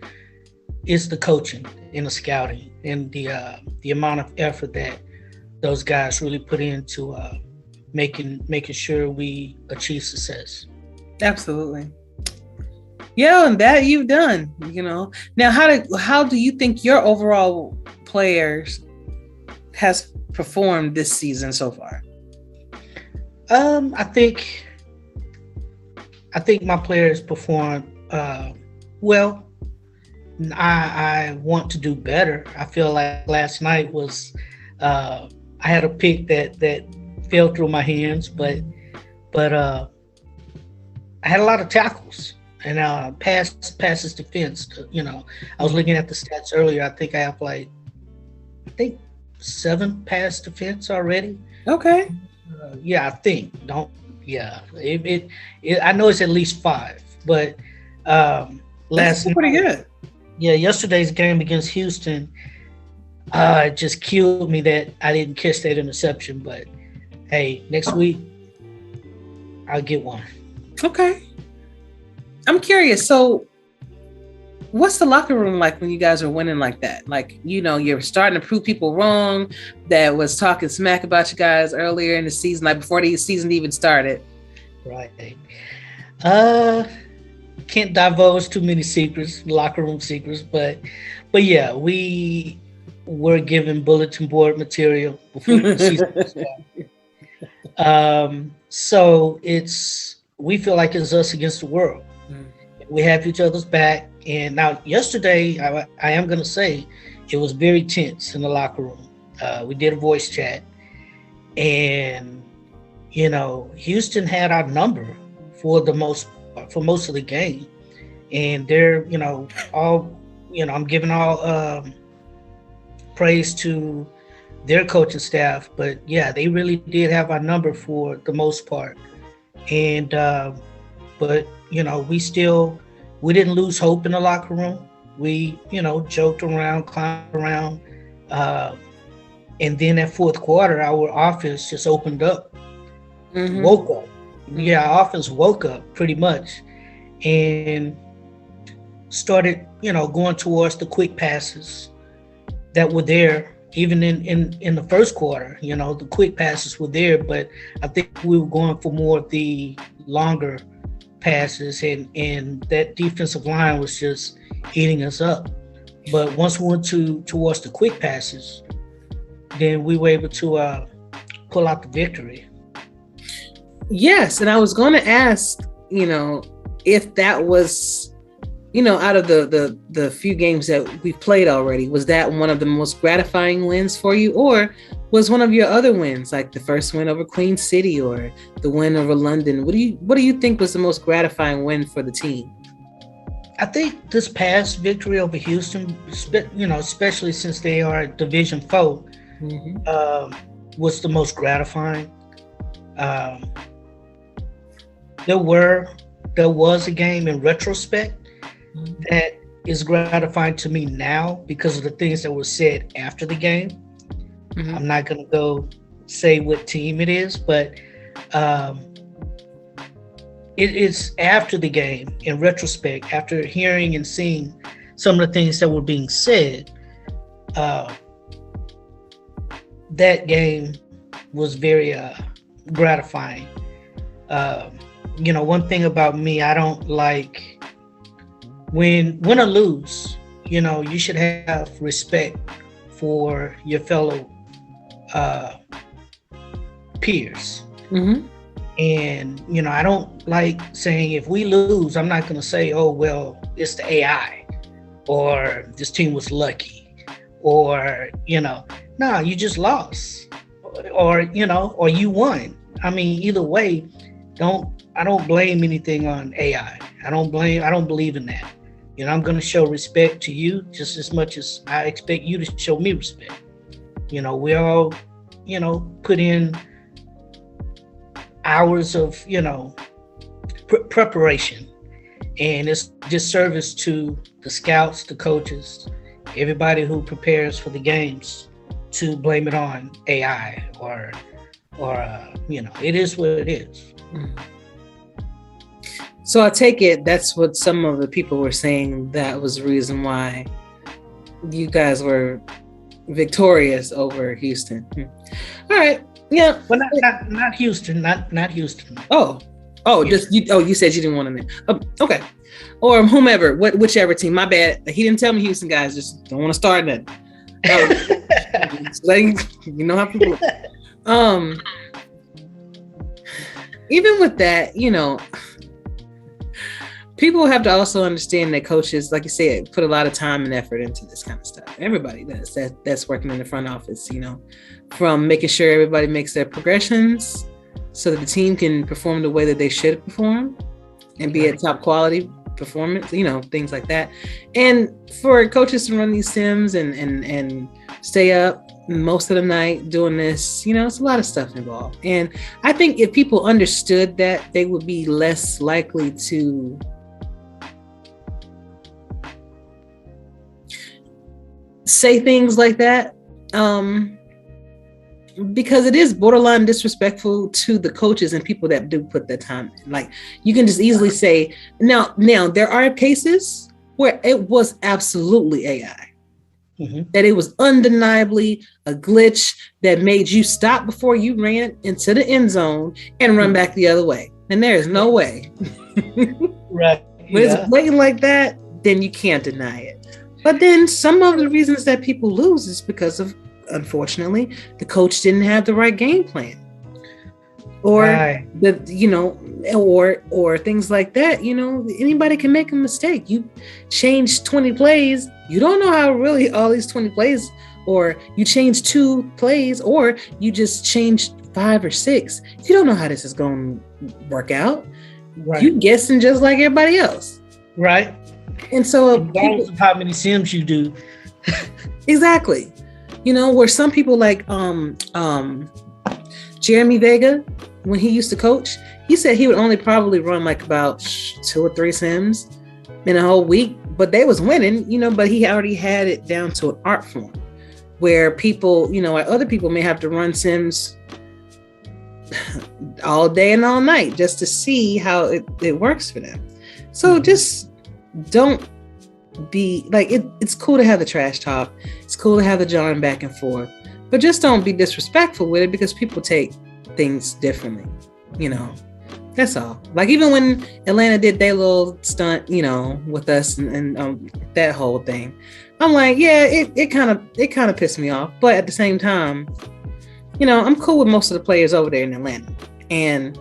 it's the coaching and the scouting and the amount of effort that those guys really put into making sure we achieve success. Absolutely. Yeah, and that you've done, you know. Now, how do you think your overall players has performed this season so far? I think my players performed well. I want to do better. I feel like last night was I had a pick that fell through my hands, but I had a lot of tackles and passes defense. You know, I was looking at the stats earlier. I think I have 7 pass defense already. Okay. Yeah, I think. Don't. Yeah. I know it's at least 5, but last night, pretty good. Yeah, yesterday's game against Houston it just killed me that I didn't catch that interception. But hey, next week I'll get one. Okay. I'm curious. So, what's the locker room like when you guys are winning like that? Like, you know, you're starting to prove people wrong that was talking smack about you guys earlier in the season, like before the season even started. Right. Can't divulge too many secrets, locker room secrets, but yeah, we were given bulletin board material before the season started. So we feel like it's us against the world. We have each other's back. And now yesterday, I am going to say it was very tense in the locker room. We did a voice chat, and, you know, Houston had our number for most of the game. And they're, you know, I'm giving all praise to their coaching staff, but yeah, they really did have our number for the most part. And, but, you know, we didn't lose hope in the locker room. We, you know, joked around, clowned around. And then that fourth quarter, our offense just opened up, woke up. Yeah, our offense woke up pretty much and started, you know, going towards the quick passes that were there. Even in the first quarter, you know, the quick passes were there, but I think we were going for more of the longer passes, and that defensive line was just eating us up. But once we went towards the quick passes, then we were able to pull out the victory. Yes, and I was going to ask, if that was, out of the few games that we've played already, was that one of the most gratifying wins for you, or was one of your other wins, like the first win over Queen City or the win over London? What do you think was the most gratifying win for the team? I think this past victory over Houston, especially since they are Division 4, was the most gratifying. There was a game in retrospect that is gratifying to me now because of the things that were said after the game. I'm not going to go say what team it is, but it is after the game, in retrospect, after hearing and seeing some of the things that were being said. That game was very gratifying. One thing about me, I don't like win or lose. You should have respect for your fellow peers. And, I don't like saying if we lose, I'm not going to say, oh, well, it's the AI or this team was lucky or, no, you just lost or you won. I mean, either way, I don't blame anything on AI. I don't believe in that. I'm going to show respect to you just as much as I expect you to show me respect. We all, put in hours of, preparation, and it's disservice to the scouts, the coaches, everybody who prepares for the games to blame it on AI or it is what it is. So I take it that's what some of the people were saying, that was the reason why you guys were victorious over Houston. All right. Yeah. Well, not Houston, not Houston. Oh, just you. Oh, you said you didn't want to. Okay, or whomever, whichever team. My bad. He didn't tell me Houston guys. Just don't want to start that. Letting you know how people. Even with that, people have to also understand that coaches, like you said, put a lot of time and effort into this kind of stuff. Everybody does. That's working in the front office. From making sure everybody makes their progressions so that the team can perform the way that they should perform and be at top quality performance, things like that. And for coaches to run these sims and stay up most of the night doing this, it's a lot of stuff involved. And I think if people understood that, they would be less likely to say things like that. Because it is borderline disrespectful to the coaches and people that do put that time in. Like, you can just easily say, now there are cases where it was absolutely AI. That it was undeniably a glitch that made you stop before you ran into the end zone and run back the other way. And there is no way. Right. When it's blatant like that, then you can't deny it. But then some of the reasons that people lose is because of, unfortunately, the coach didn't have the right game plan, or or things like that. Anybody can make a mistake. You change 20 plays, you don't know how really all these 20 plays, or you change 2 plays, or you just changed 5 or 6. You don't know how this is going to work out. Right. You guessing just like everybody else. Right. And so regardless of how many sims you do. Exactly. Where some people like Jeremy Vega, when he used to coach, he said he would only probably run like about 2 or 3 sims in a whole week, but they was winning, but he already had it down to an art form where people, other people may have to run sims all day and all night just to see how it works for them. So just don't be like, it's cool to have the trash talk, it's cool to have the jawing back and forth, but just don't be disrespectful with it, because people take things differently. That's all. Like, even when Atlanta did their little stunt, with us and that whole thing, I'm like, yeah, it kind of pissed me off, but at the same time, I'm cool with most of the players over there in Atlanta. And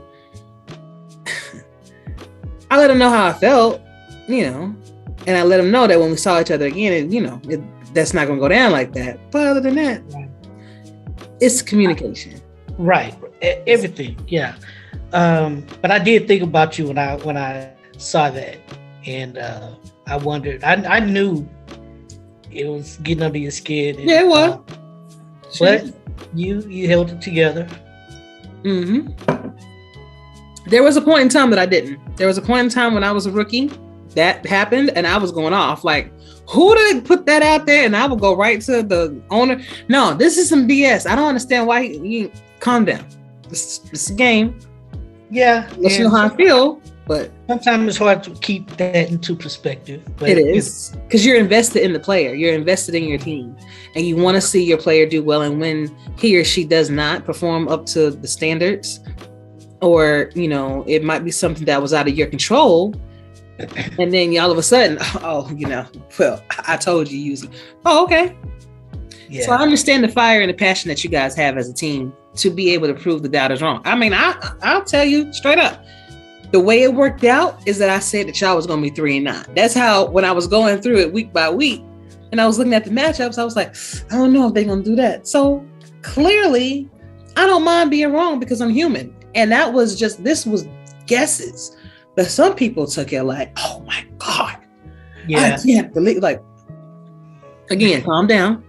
I let them know how I felt, and I let them know that when we saw each other again, that's not going to go down like that. But other than that, it's communication. Right. Everything. Yeah. But I did think about you when I saw that, and I wondered. I knew it was getting under your skin. And, yeah, it was. But you held it together. Mm-hmm. There was a point in time that I didn't. There was a point in time when I was a rookie that happened, and I was going off like, who did put that out there? And I would go right to the owner. No, this is some BS. I don't understand why you calm down. It's a game. Yeah. Let you know how I feel, but sometimes it's hard to keep that into perspective. But it is, because you're invested in the player. You're invested in your team, and you want to see your player do well. And when he or she does not perform up to the standards, or, it might be something that was out of your control, and then all of a sudden, well, I told you using. Oh, okay. Yeah. So I understand the fire and the passion that you guys have as a team to be able to prove the doubt is wrong. I mean, I'll tell you straight up, the way it worked out is that I said that y'all was going to be 3-9. That's how, when I was going through it week by week, and I was looking at the matchups, I was like, I don't know if they're going to do that. So clearly, I don't mind being wrong because I'm human. And this was guesses. But some people took it like, oh my God. Yeah. I can't believe, again, calm down.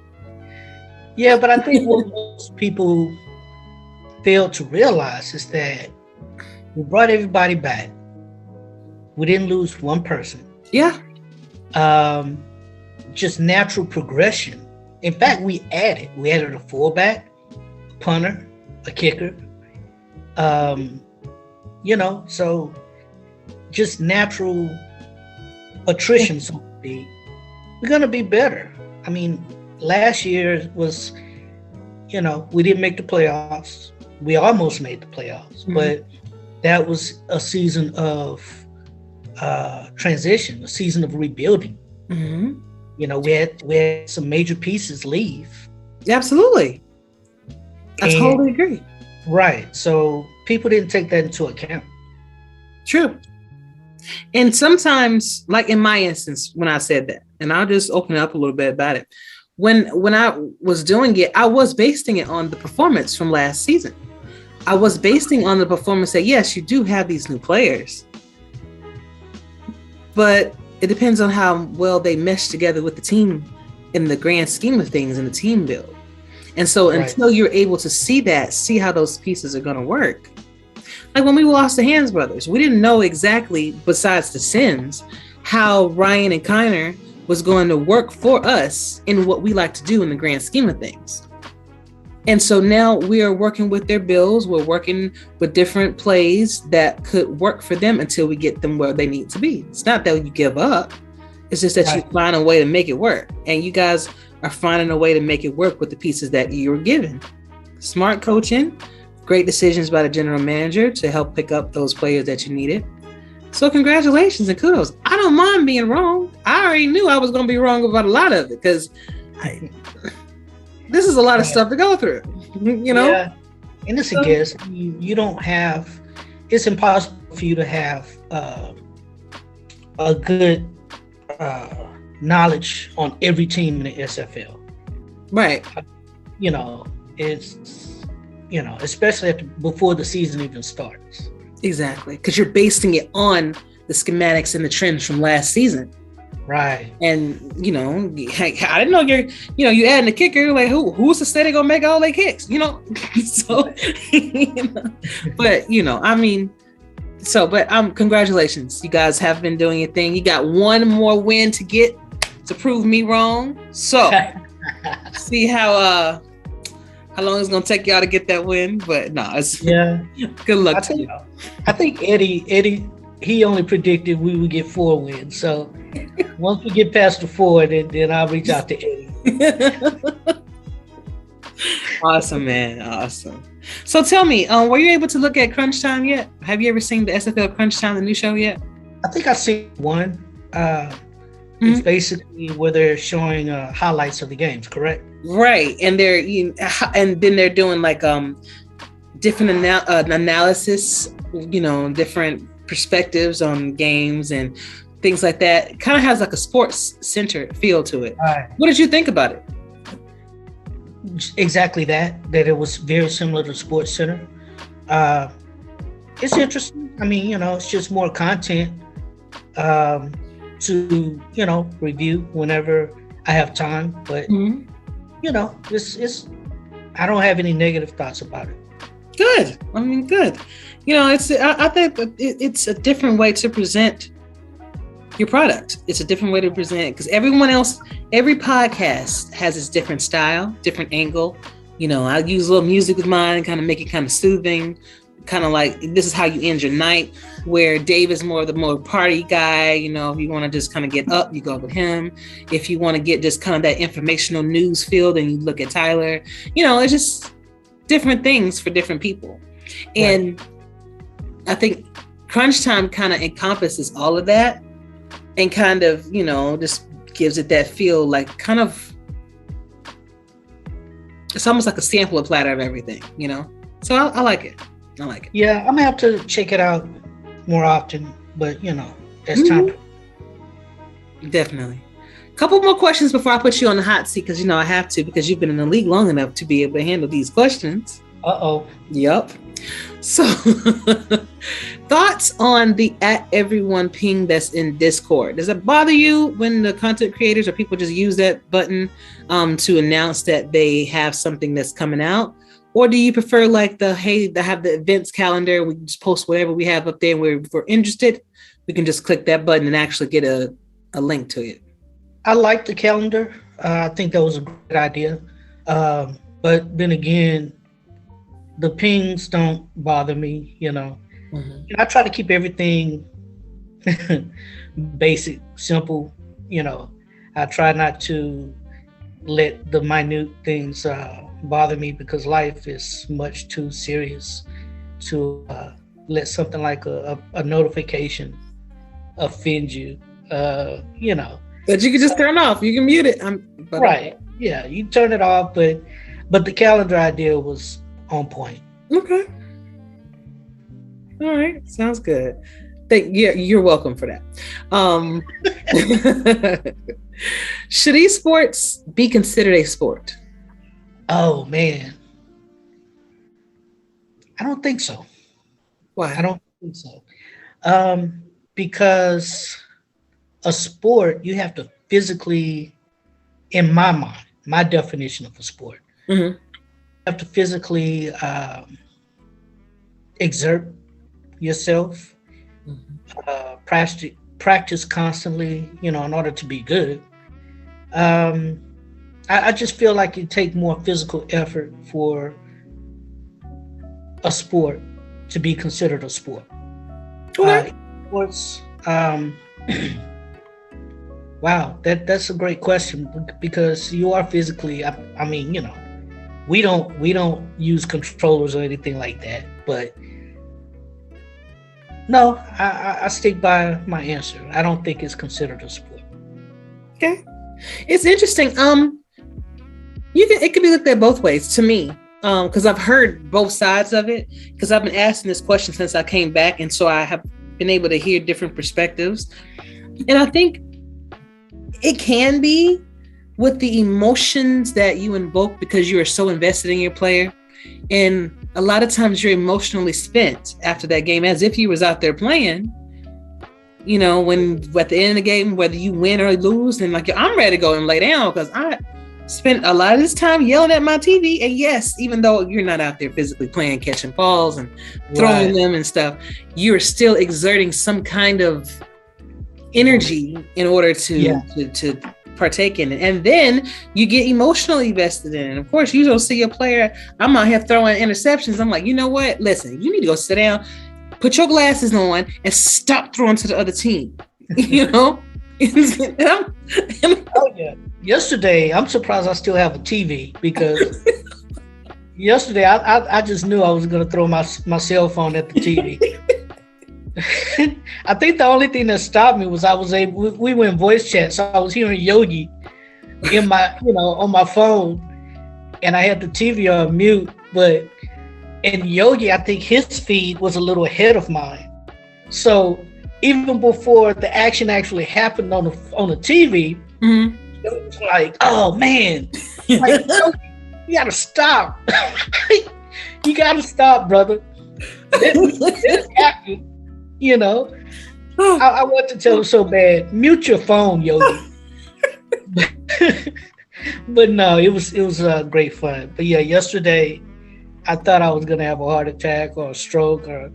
Yeah, but I think what most people fail to realize is that we brought everybody back. We didn't lose one person. Yeah. Just natural progression. In fact, we added a fullback, punter, a kicker. So just natural attrition, so to speak. We're going to be better. I mean, last year was, we didn't make the playoffs. We almost made the playoffs, but that was a season of transition, a season of rebuilding. Mm-hmm. We had some major pieces leave. Absolutely. I totally agree. Right. So people didn't take that into account. True. And sometimes, like in my instance, when I said that, and I'll just open up a little bit about it. When I was doing it, I was basing it on the performance from last season. I was basing on the performance that, yes, you do have these new players, but it depends on how well they mesh together with the team in the grand scheme of things in the team build. And so until you're able to see how those pieces are going to work. Like when we lost the Hands brothers, we didn't know exactly, besides the sins, how Ryan and Kiner was going to work for us in what we like to do in the grand scheme of things. And so now we are working with their builds. We're working with different plays that could work for them until we get them where they need to be. It's not that you give up. It's just that you find a way to make it work. And you guys are finding a way to make it work with the pieces that you were given. Smart coaching, great decisions by the general manager to help pick up those players that you needed. So congratulations and kudos. I don't mind being wrong. I already knew I was going to be wrong about a lot of it because this is a lot of stuff to go through, Yeah. And it's a guess. You don't have, it's impossible for you to have a good knowledge on every team in the SFL. Right. It's, especially before the season even starts. Exactly. Because you're basing it on the schematics and the trends from last season. Right. And, I didn't know you adding a kicker, like who's to say they're going to make all their kicks, So, but, congratulations. You guys have been doing your thing. You got one more win to get to prove me wrong. So, see how long it's going to take y'all to get that win. But no, it's good luck to y'all. I think Eddie, he only predicted we would get 4 wins. So once we get past the 4, then I'll reach out to Eddie. Awesome, man. Awesome. So tell me, were you able to look at Crunch Time yet? Have you ever seen the SFL Crunch Time, the new show yet? I think I've seen one. It's basically where they're showing highlights of the games, correct? Right, and and then they're doing like different analysis, different perspectives on games and things like that. It kind of has like a sports center feel to it. Right. What did you think about it? Exactly that it was very similar to Sports Center. It's interesting. I mean, it's just more content to review whenever I have time. But it's I don't have any negative thoughts about it. Good. I mean, good. I think it's a different way to present your product. It's a different way to present it because every podcast has its different style, different angle. I use a little music with mine and kind of make it kind of soothing, kind of like this is how you end your night, where Dave is more the more party guy. If you want to just kind of get up, you go with him. If you want to get just kind of that informational news feel, then you look at Tyler. It's just different things for different people. And I think Crunch Time kind of encompasses all of that and kind of, just gives it that feel like kind of, it's almost like a sampler platter of everything, So I like it. I like it. Yeah, I'm gonna have to check it out more often, but as time. Definitely. A couple more questions before I put you on the hot seat, because I have to, because you've been in the league long enough to be able to handle these questions. Uh-oh. Yep. So thoughts on the @everyone ping that's in Discord. Does it bother you when the content creators or people just use that button to announce that they have something that's coming out? Or do you prefer like they have the events calendar, we just post whatever we have up there, where if we're interested, we can just click that button and actually get a link to it? I like the calendar. I think that was a great idea. But then again, the pings don't bother me, I try to keep everything basic, simple, I try not to let the minute things bother me, because life is much too serious to let something like a notification offend you, That you can just turn off. You can mute it. Right. Yeah, you turn it off, but the calendar idea was on point. Okay. All right. Sounds good. You're welcome for that. Should esports be considered a sport? Oh man, I don't think so. Why? I don't think so. Because a sport, you have to physically, in my mind, my definition of a sport, you have to physically exert yourself, practice constantly, in order to be good. I just feel like it takes more physical effort for a sport to be considered a sport. Okay. Sports, wow, that's a great question, because you are physically, I mean, we don't use controllers or anything like that, but no, I stick by my answer. I don't think it's considered a sport. Okay. It's interesting. It can be looked at both ways to me, because I've heard both sides of it, because I've been asking this question since I came back, and so I have been able to hear different perspectives. And I think it can be with the emotions that you invoke because you are so invested in your player. And a lot of times you're emotionally spent after that game, as if you was out there playing, when at the end of the game, whether you win or lose, and like, I'm ready to go and lay down, because I spent a lot of this time yelling at my TV. And yes, even though you're not out there physically playing, catching balls and throwing them and stuff, you're still exerting some kind of energy in order to partake in it. And then you get emotionally invested in it. And of course, you don't see your player. I'm out here throwing interceptions. I'm like, you know what? Listen, you need to go sit down, put your glasses on, and stop throwing to the other team. Oh yeah. Yesterday, I'm surprised I still have a TV, because yesterday I just knew I was going to throw my cell phone at the TV. I think the only thing that stopped me was we were in voice chat, so I was hearing Yogi in my, on my phone, and I had the TV on mute. But in Yogi, I think his feed was a little ahead of mine. So even before the action actually happened on the TV, it was like, oh man, like, you gotta stop. You gotta stop, brother. This happened. I want to tell him so bad, mute your phone, Yogi. But no, it was great fun. But yeah, yesterday I thought I was gonna have a heart attack or a stroke, or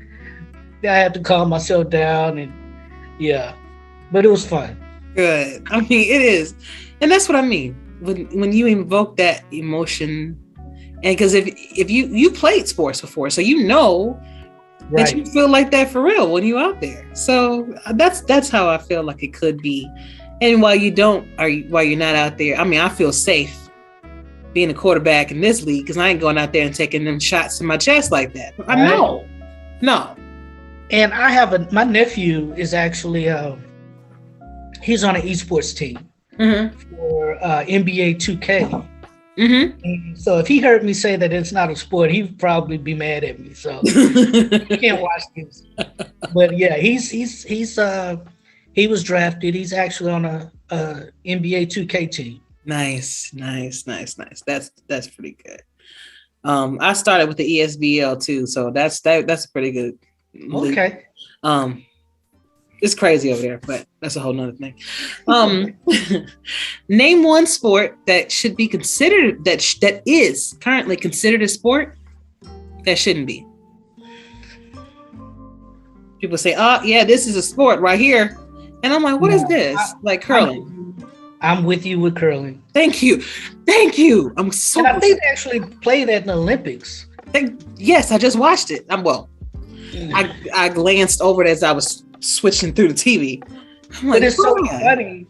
I had to calm myself down, and yeah, but it was fun. Good. I mean, it is, and that's what I mean when you invoke that emotion, and because if you played sports before, so that you feel like that for real when you're out there. So that's how I feel like it could be. And while you're not out there, I mean, I feel safe being a quarterback in this league because I ain't going out there and taking them shots to my chest like that. I know. No. And I have my nephew is actually he's on an esports team for NBA 2K. And so if he heard me say that it's not a sport, he'd probably be mad at me. So he can't watch this. But yeah, he was drafted. He's actually on a NBA 2K team. Nice. That's pretty good. I started with the ESBL too, so that's pretty good. Okay. It's crazy over there, but that's a whole nother thing. Name one sport that should be considered that is currently considered a sport that shouldn't be. People say, "Oh, yeah, this is a sport right here," and I'm like, "What is this?" Like curling. I'm with you with curling. Thank you. I'm so. And I think they actually play that in the Olympics. Yes, I just watched it. I glanced over it as I was switching through the TV. But it's so funny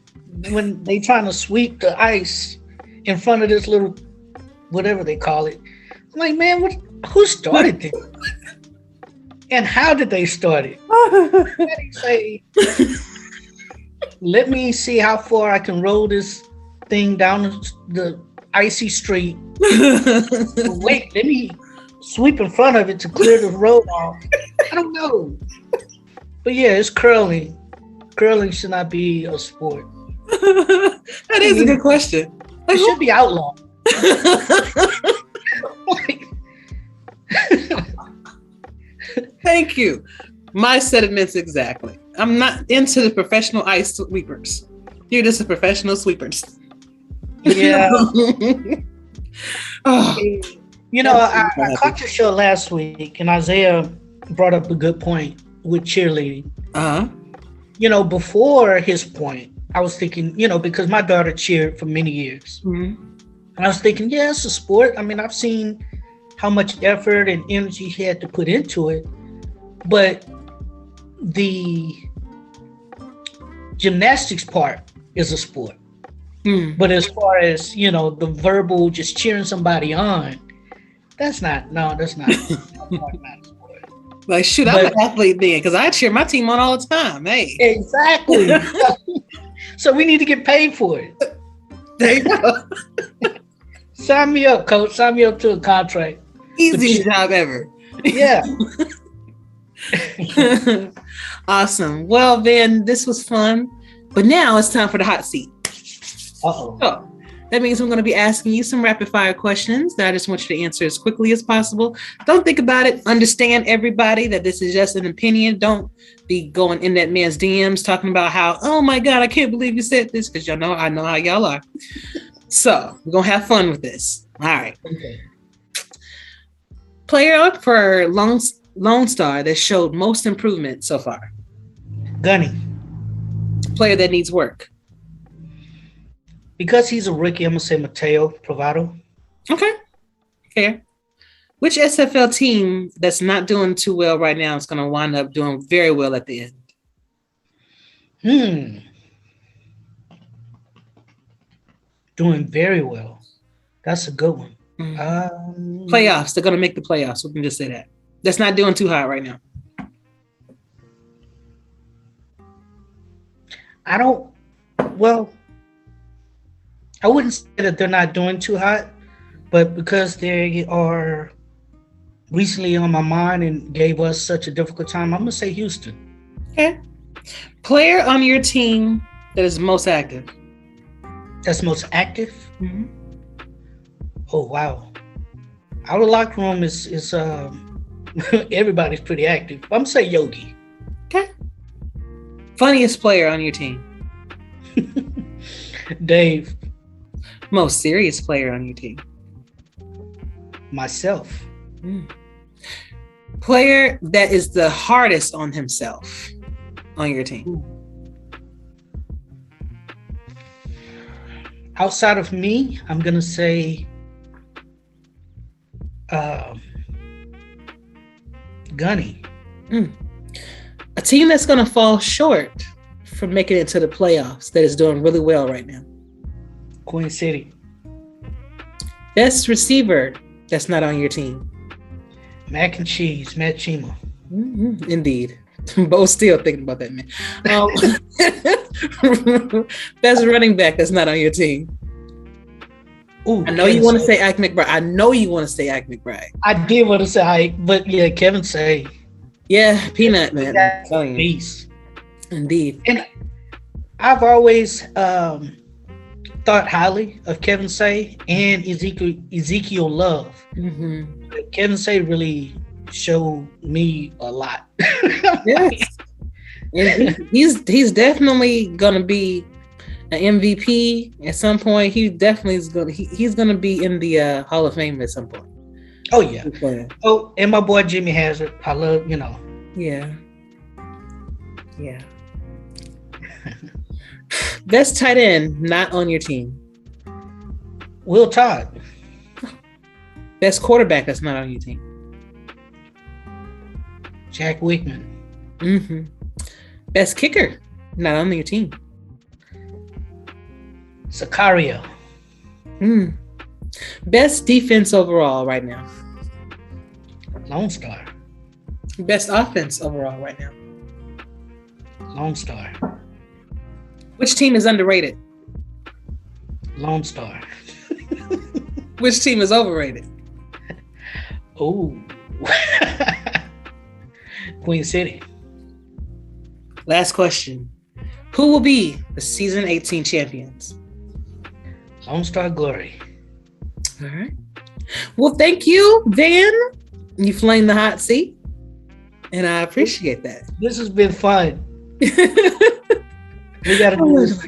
when they trying to sweep the ice in front of this little whatever they call it. I'm like, man, who started this? And how did they start it? They say, let me see how far I can roll this thing down the icy street. Wait, let me sweep in front of it to clear the road off. I don't know. But yeah, it's curling. Curling should not be a sport. That is a good question. It should be outlawed. Thank you. My sentiments exactly. I'm not into the professional ice sweepers. You're just a professional sweepers. Yeah. I caught your show last week, and Isaiah brought up a good point with cheerleading. Before his point, I was thinking, because my daughter cheered for many years. And I was thinking, yeah, it's a sport. I mean, I've seen how much effort and energy he had to put into it. But the gymnastics part is a sport. But as far as, the verbal, just cheering somebody on, that's not a sport. Like, shoot, I'm an athlete then, because I cheer my team on all the time. Hey. Exactly. So we need to get paid for it. There you go. Sign me up, coach. Sign me up to a contract. Easiest job ever. Yeah. Awesome. Well, then, this was fun. But now it's time for the hot seat. Uh-oh. So, that means I'm going to be asking you some rapid fire questions that I just want you to answer as quickly as possible. Don't think about it. Understand, everybody, that this is just an opinion. Don't be going in that man's DMs talking about how, oh my God, I can't believe you said this, because I know how y'all are. So we're going to have fun with this. All right. Okay. Player for Lone Star that showed most improvement so far. Gunny. Player that needs work. Because he's a rookie, I'm going to say Mateo Privado. Okay. Fair. Which SFL team that's not doing too well right now is going to wind up doing very well at the end? Doing very well. That's a good one. Playoffs. They're going to make the playoffs. We can just say that. That's not doing too hot right now. I don't. Well, I wouldn't say that they're not doing too hot, but because they are recently on my mind and gave us such a difficult time, I'm gonna say Houston. Okay. Player on your team that is most active. That's most active. Mm-hmm. Oh wow, our locker room is everybody's pretty active. I'm gonna say Yogi. Okay. Funniest player on your team. Dave. Most serious player on your team. Myself. Player that is the hardest on himself on your team. Outside of me, I'm gonna say Gunny. A team that's gonna fall short from making it to the playoffs that is doing really well right now. Queen City. Best receiver that's not on your team. Mac and cheese, Matt Chima. Indeed. Both still thinking about that, man. Best running back that's not on your team. Ooh, I know you want to say Ike McBride. I know you want to say Ike McBride. I did want to say Ike, but yeah, Kevin Say. Yeah, Peanut, man. That's a beast. Indeed. And I've always thought highly of Kevin Say and Ezekiel Love. Mm-hmm. Kevin Say really showed me a lot. Yes. And he's definitely gonna be an MVP at some point. He definitely is gonna he's gonna be in the Hall of Fame at some point. Oh yeah. Oh, and my boy Jimmy Hazard. I love, Yeah. Yeah. Best tight end not on your team. Will Todd. Best quarterback that's not on your team. Jack Wickman. Mm-hmm. Best kicker not on your team. Sicario. Best defense overall right now. Lone Star. Best offense overall right now. Lone Star. Which team is underrated? Lone Star. Which team is overrated? Oh. Queen City. Last question. Who will be the season 18 champions? Lone Star Glory. All right. Well, thank you, Van. You flamed the hot seat, and I appreciate that. This has been fun. We got to do this.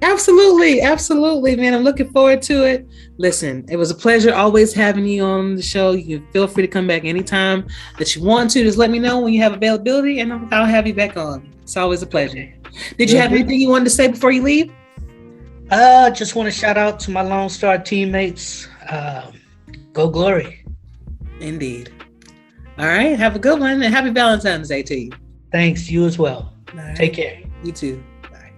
Absolutely, man. I'm looking forward to it. Listen, it was a pleasure always having you on the show. You can feel free to come back anytime that you want to. Just let me know when you have availability, and I'll have you back on. It's always a pleasure. Did you have anything you wanted to say before you leave? Just want to shout out to my Lone Star teammates. Go Glory. Indeed. All right. Have a good one, and happy Valentine's Day to you. Thanks. You as well. Right. Take care. You too. Bye.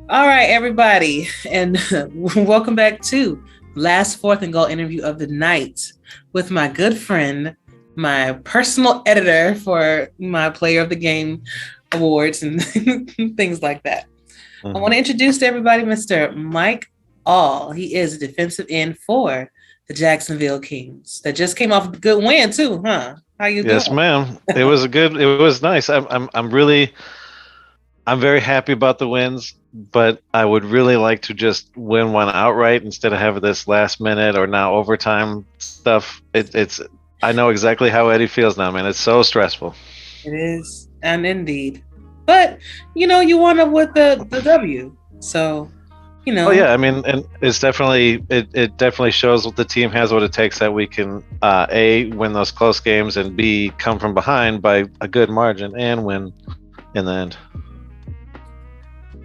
All right, everybody, and welcome back to last fourth and goal interview of the night with my good friend, my personal editor for my Player of the Game awards and things like that. I want to introduce to everybody Mr. Mike All. He is a defensive end for the Jacksonville Kings that just came off a good win too, huh? How you doing? Yes, ma'am. It was nice. I'm very happy about the wins, but I would really like to just win one outright instead of having this last minute or now overtime stuff. I know exactly how Eddie feels now, man. It's so stressful. It is, and indeed. But you won up with the W. So, Oh yeah, I mean, and it's definitely it definitely shows what the team has, what it takes that we can A, win those close games, and B, come from behind by a good margin and win in the end.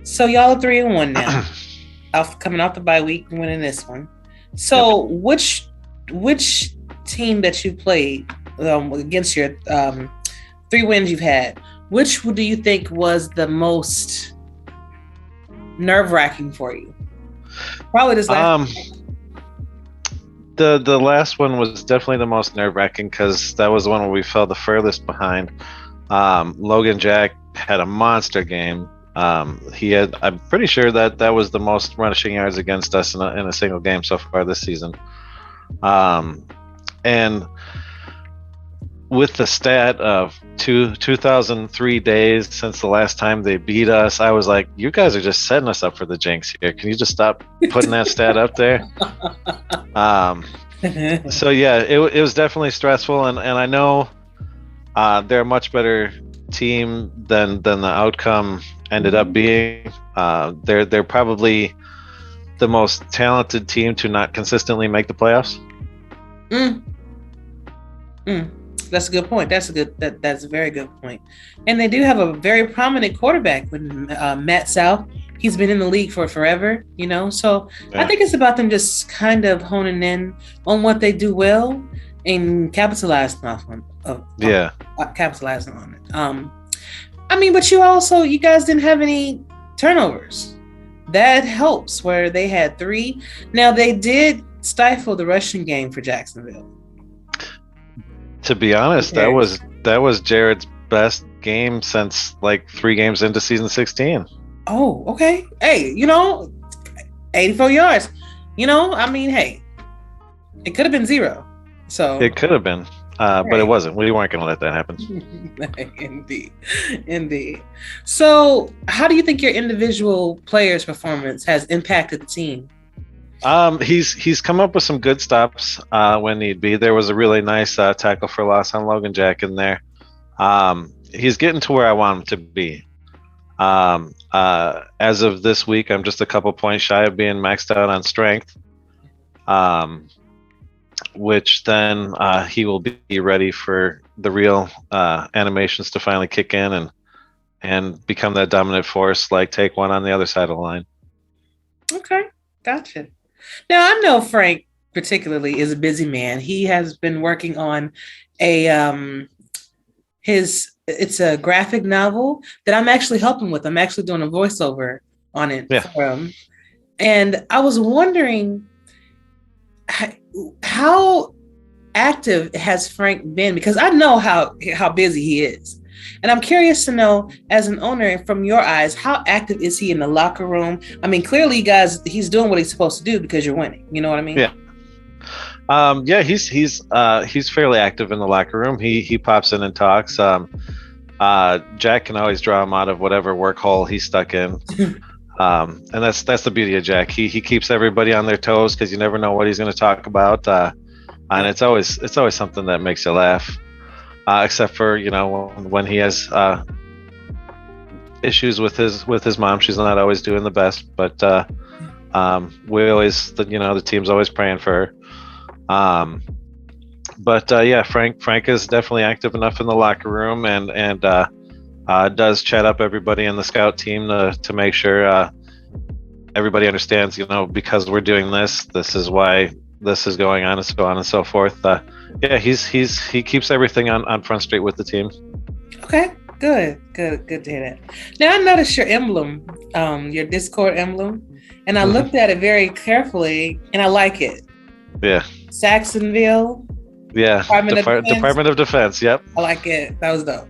So y'all are 3-1 now. Coming off the bye week, winning this one. So which team that you played against your 3 wins you've had, which do you think was the most nerve-wracking for you? Probably this last the last one was definitely the most nerve-wracking because that was the one where we fell the furthest behind. Logan Jack had a monster game. He had, I'm pretty sure that was the most rushing yards against us in a single game so far this season. And with the stat of 2003 days since the last time they beat us, I was like, you guys are just setting us up for the jinx here. Can you just stop putting that stat up there? So yeah, it was definitely stressful, and I know they're a much better team than the outcome ended up being. They're probably the most talented team to not consistently make the playoffs. That's a good point. That's a very good point. And they do have a very prominent quarterback with Matt South. He's been in the league for forever, you know. So yeah. I think it's about them just kind of honing in on what they do well and capitalizing on capitalizing on it. I mean, but you guys didn't have any turnovers. That helps. Where they had 3. Now they did stifle the rushing game for Jacksonville. To be honest, that was Jared's best game since like 3 games into season 16. Oh, okay. Hey, 84 yards. I mean, hey, it could have been 0. So it could have been, but it wasn't. We weren't going to let that happen. Indeed. So, how do you think your individual player's performance has impacted the team? He's come up with some good stops when need be. There was a really nice tackle for loss on Logan Jack in there. He's getting to where I want him to be. As of this week, I'm just a couple points shy of being maxed out on strength, which then he will be ready for the real animations to finally kick in and become that dominant force, like take one on the other side of the line. Okay, gotcha. Now, I know Frank particularly is a busy man. He has been working on it's a graphic novel that I'm actually helping with. I'm actually doing a voiceover on it for him. And I was wondering how active has Frank been? Because I know how busy he is. And I'm curious to know, as an owner, from your eyes, how active is he in the locker room? I mean, clearly, you guys, he's doing what he's supposed to do because you're winning. You know what I mean? Yeah. He's fairly active in the locker room. He pops in and talks. Jack can always draw him out of whatever work hole he's stuck in. And that's the beauty of Jack. He keeps everybody on their toes because you never know what he's going to talk about. And it's always something that makes you laugh. Except for when he has issues with his mom. She's not always doing the best, but we always the team's always praying for her. Frank is definitely active enough in the locker room and does chat up everybody in the scout team to make sure everybody understands, because we're doing this is why this is going on, and so on and so forth. He keeps everything on Front Street with the team. Okay, good to hear that. Now I noticed your emblem, your Discord emblem, and I looked at it very carefully, and I like it. Yeah. Saxonville. Yeah. Department of Defense. Yep. I like it. That was dope.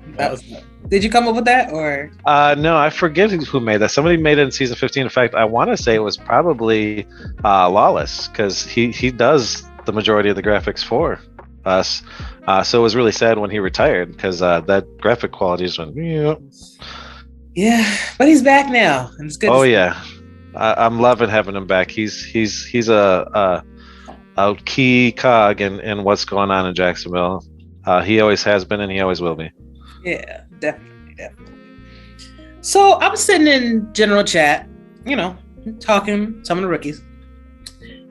Did you come up with that, or? No, I forget who made that. Somebody made it in season 15. In fact, I want to say it was probably Lawless, because he does the majority of the graphics for us. So it was really sad when he retired, because that graphic quality just went. Yeah, but he's back now, and it's good. Oh yeah, I'm loving having him back. He's a key cog in what's going on in Jacksonville. He always has been, and he always will be. Yeah, definitely. So I'm sitting in general chat, talking some of the rookies.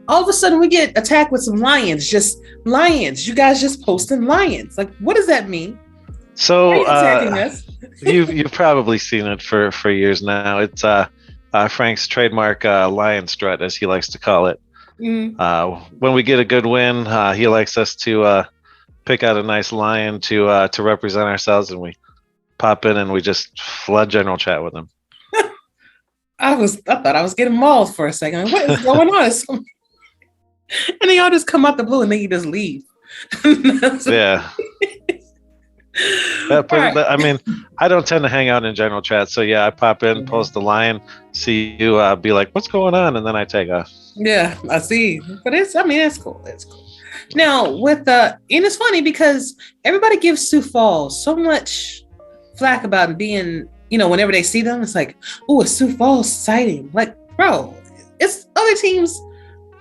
All of a sudden, we get attacked with some lions. Just lions. You guys just posting lions. Like, what does that mean? So you've probably seen it for years now. It's Frank's trademark lion strut, as he likes to call it. When we get a good win, he likes us to pick out a nice lion to represent ourselves, and we pop in and we just flood general chat with him. I thought I was getting mauled for a second. What is going on? And they all just come out the blue and then you just leave. Yeah. I mean, I don't tend to hang out in general chat, so yeah, I pop in, post the line, see you, be like, "What's going on?" and then I take off. Yeah, I see. But it's cool. It's cool. Now with and it's funny because everybody gives Sioux Falls so much flack about being, whenever they see them, it's like, oh, a Sioux Falls sighting. Like, bro, it's other teams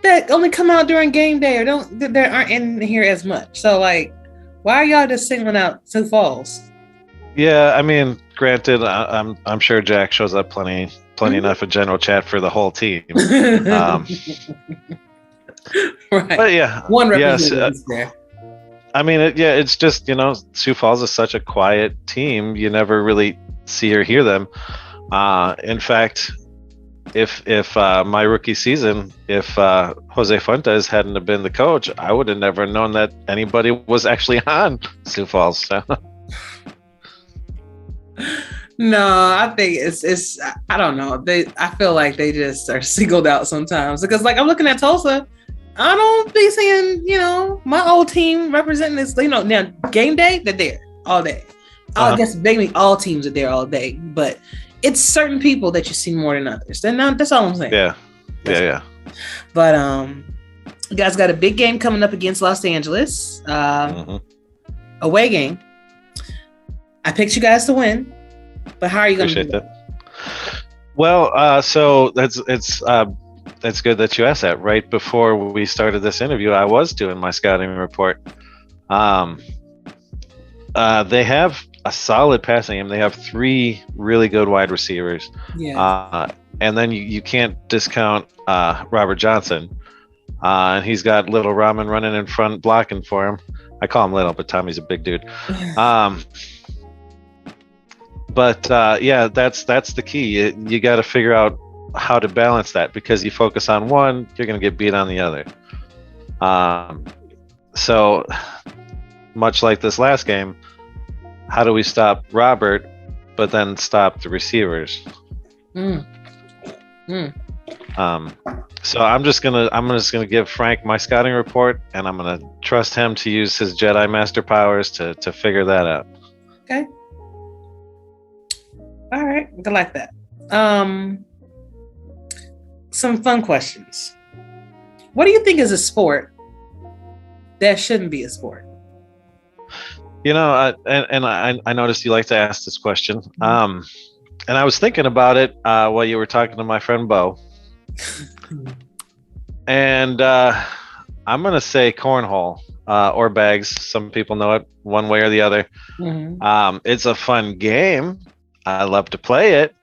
that only come out during game day or that aren't in here as much. So like, why are y'all just singling out Sioux Falls? Yeah, I mean, granted, I'm sure Jack shows up plenty enough in general chat for the whole team. Right. But yeah, one representative there. I mean, it's just, Sioux Falls is such a quiet team. You never really see or hear them. In fact, if my rookie season, if Jose Fuentes hadn't have been the coach, I would have never known that anybody was actually on Sioux Falls. So. No, I think it's I don't know. I feel like they just are singled out sometimes because like I'm looking at Tulsa. I don't be seeing, my old team representing this, now game day, they're there all day. I guess maybe all teams are there all day, but it's certain people that you see more than others. That's all I'm saying. Yeah. But you guys got a big game coming up against Los Angeles. Away game. I picked you guys to win, but how are you going to do that? Well, so that's good that you asked that. Right before we started this interview, I was doing my scouting report. They have a solid passing game. They have 3 really good wide receivers. Yeah. And then you can't discount Robert Johnson. And he's got little Ramen running in front blocking for him. I call him little, but Tommy's a big dude. But that's the key. You got to figure out how to balance that, because you focus on one, you're going to get beat on the other. So much like this last game, how do we stop Robert but then stop the receivers? So I'm just gonna give Frank my scouting report, and I'm gonna trust him to use his Jedi Master powers to figure that out. Okay. All right, I like that. Some fun questions. What do you think is a sport that shouldn't be a sport? I noticed you like to ask this question. And I was thinking about it while you were talking to my friend Bo. And I'm going to say cornhole or bags. Some people know it one way or the other. It's a fun game. I love to play it,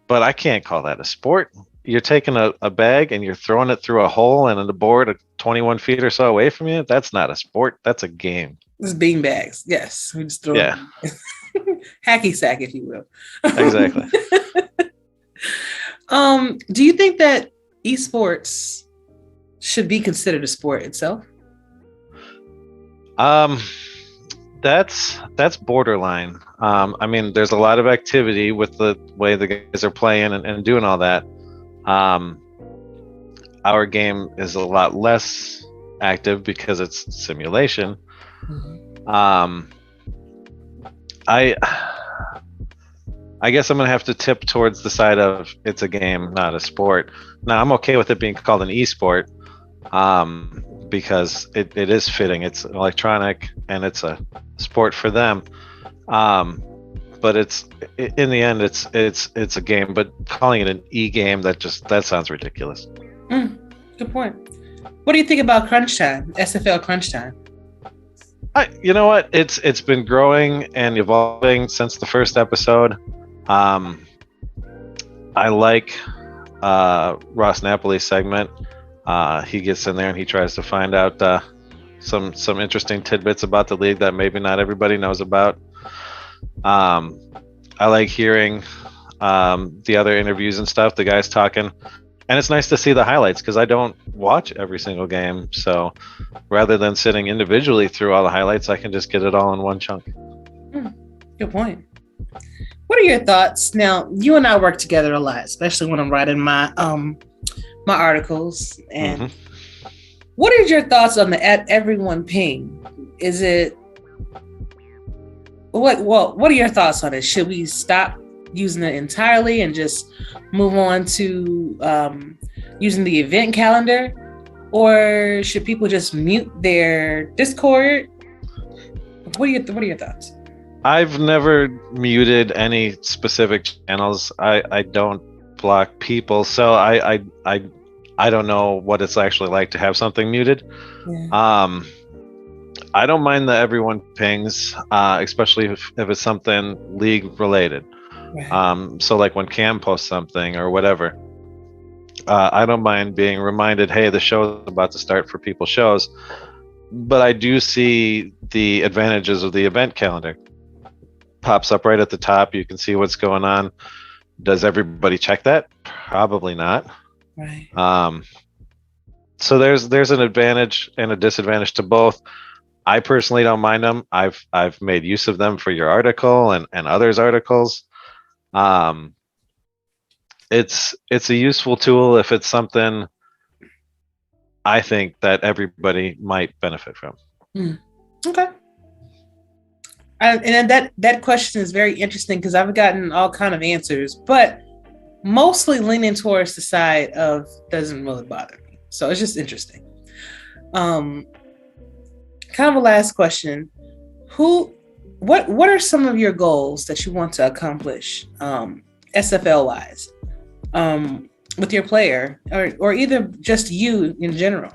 but I can't call that a sport. You're taking a bag and you're throwing it through a hole and in the board 21 feet or so away from you. That's not a sport. That's a game. It's bean bags. Yes. We just throw hacky sack, if you will. Exactly. Do you think that esports should be considered a sport itself? That's borderline. I mean, there's a lot of activity with the way the guys are playing and doing all that. Our game is a lot less active because it's simulation. I guess I'm gonna have to tip towards the side of it's a game, not a sport. Now I'm okay with it being called an esport, because it is fitting. It's electronic and it's a sport for them. But it's in the end it's a game. But calling it an e-game, that sounds ridiculous. Good point. What do you think about Crunch Time, SFL Crunch Time? You know what? It's been growing and evolving since the first episode. I like Ross Napoli's segment. He gets in there and he tries to find out some interesting tidbits about the league that maybe not everybody knows about. I like hearing the other interviews and stuff, the guys talking. And it's nice to see the highlights because I don't watch every single game. So rather than sitting individually through all the highlights, I can just get it all in one chunk. Good point. What are your thoughts? Now, you and I work together a lot, especially when I'm writing my my articles. And what are your thoughts on the @everyone ping? Is it What are your thoughts on it? Should we stop using it entirely and just move on to using the event calendar, or should people just mute their Discord? What are your thoughts? I've never muted any specific channels. I don't block people, so I don't know what it's actually like to have something muted. Yeah. I don't mind that everyone pings, especially if it's something league related. Right. So like when Cam posts something or whatever, I don't mind being reminded, hey, the show is about to start for people's shows. But I do see the advantages of the event calendar. Pops up right at the top. You can see what's going on. Does everybody check that? Probably not. Right. So there's an advantage and a disadvantage to both. I personally don't mind them. I've made use of them for your article and others' articles. It's a useful tool if it's something I think that everybody might benefit from. Okay. And that question is very interesting because I've gotten all kind of answers, but mostly leaning towards the side of doesn't really bother me. So it's just interesting. Kind of a last question. What are some of your goals that you want to accomplish, SFL wise, with your player or either just you in general?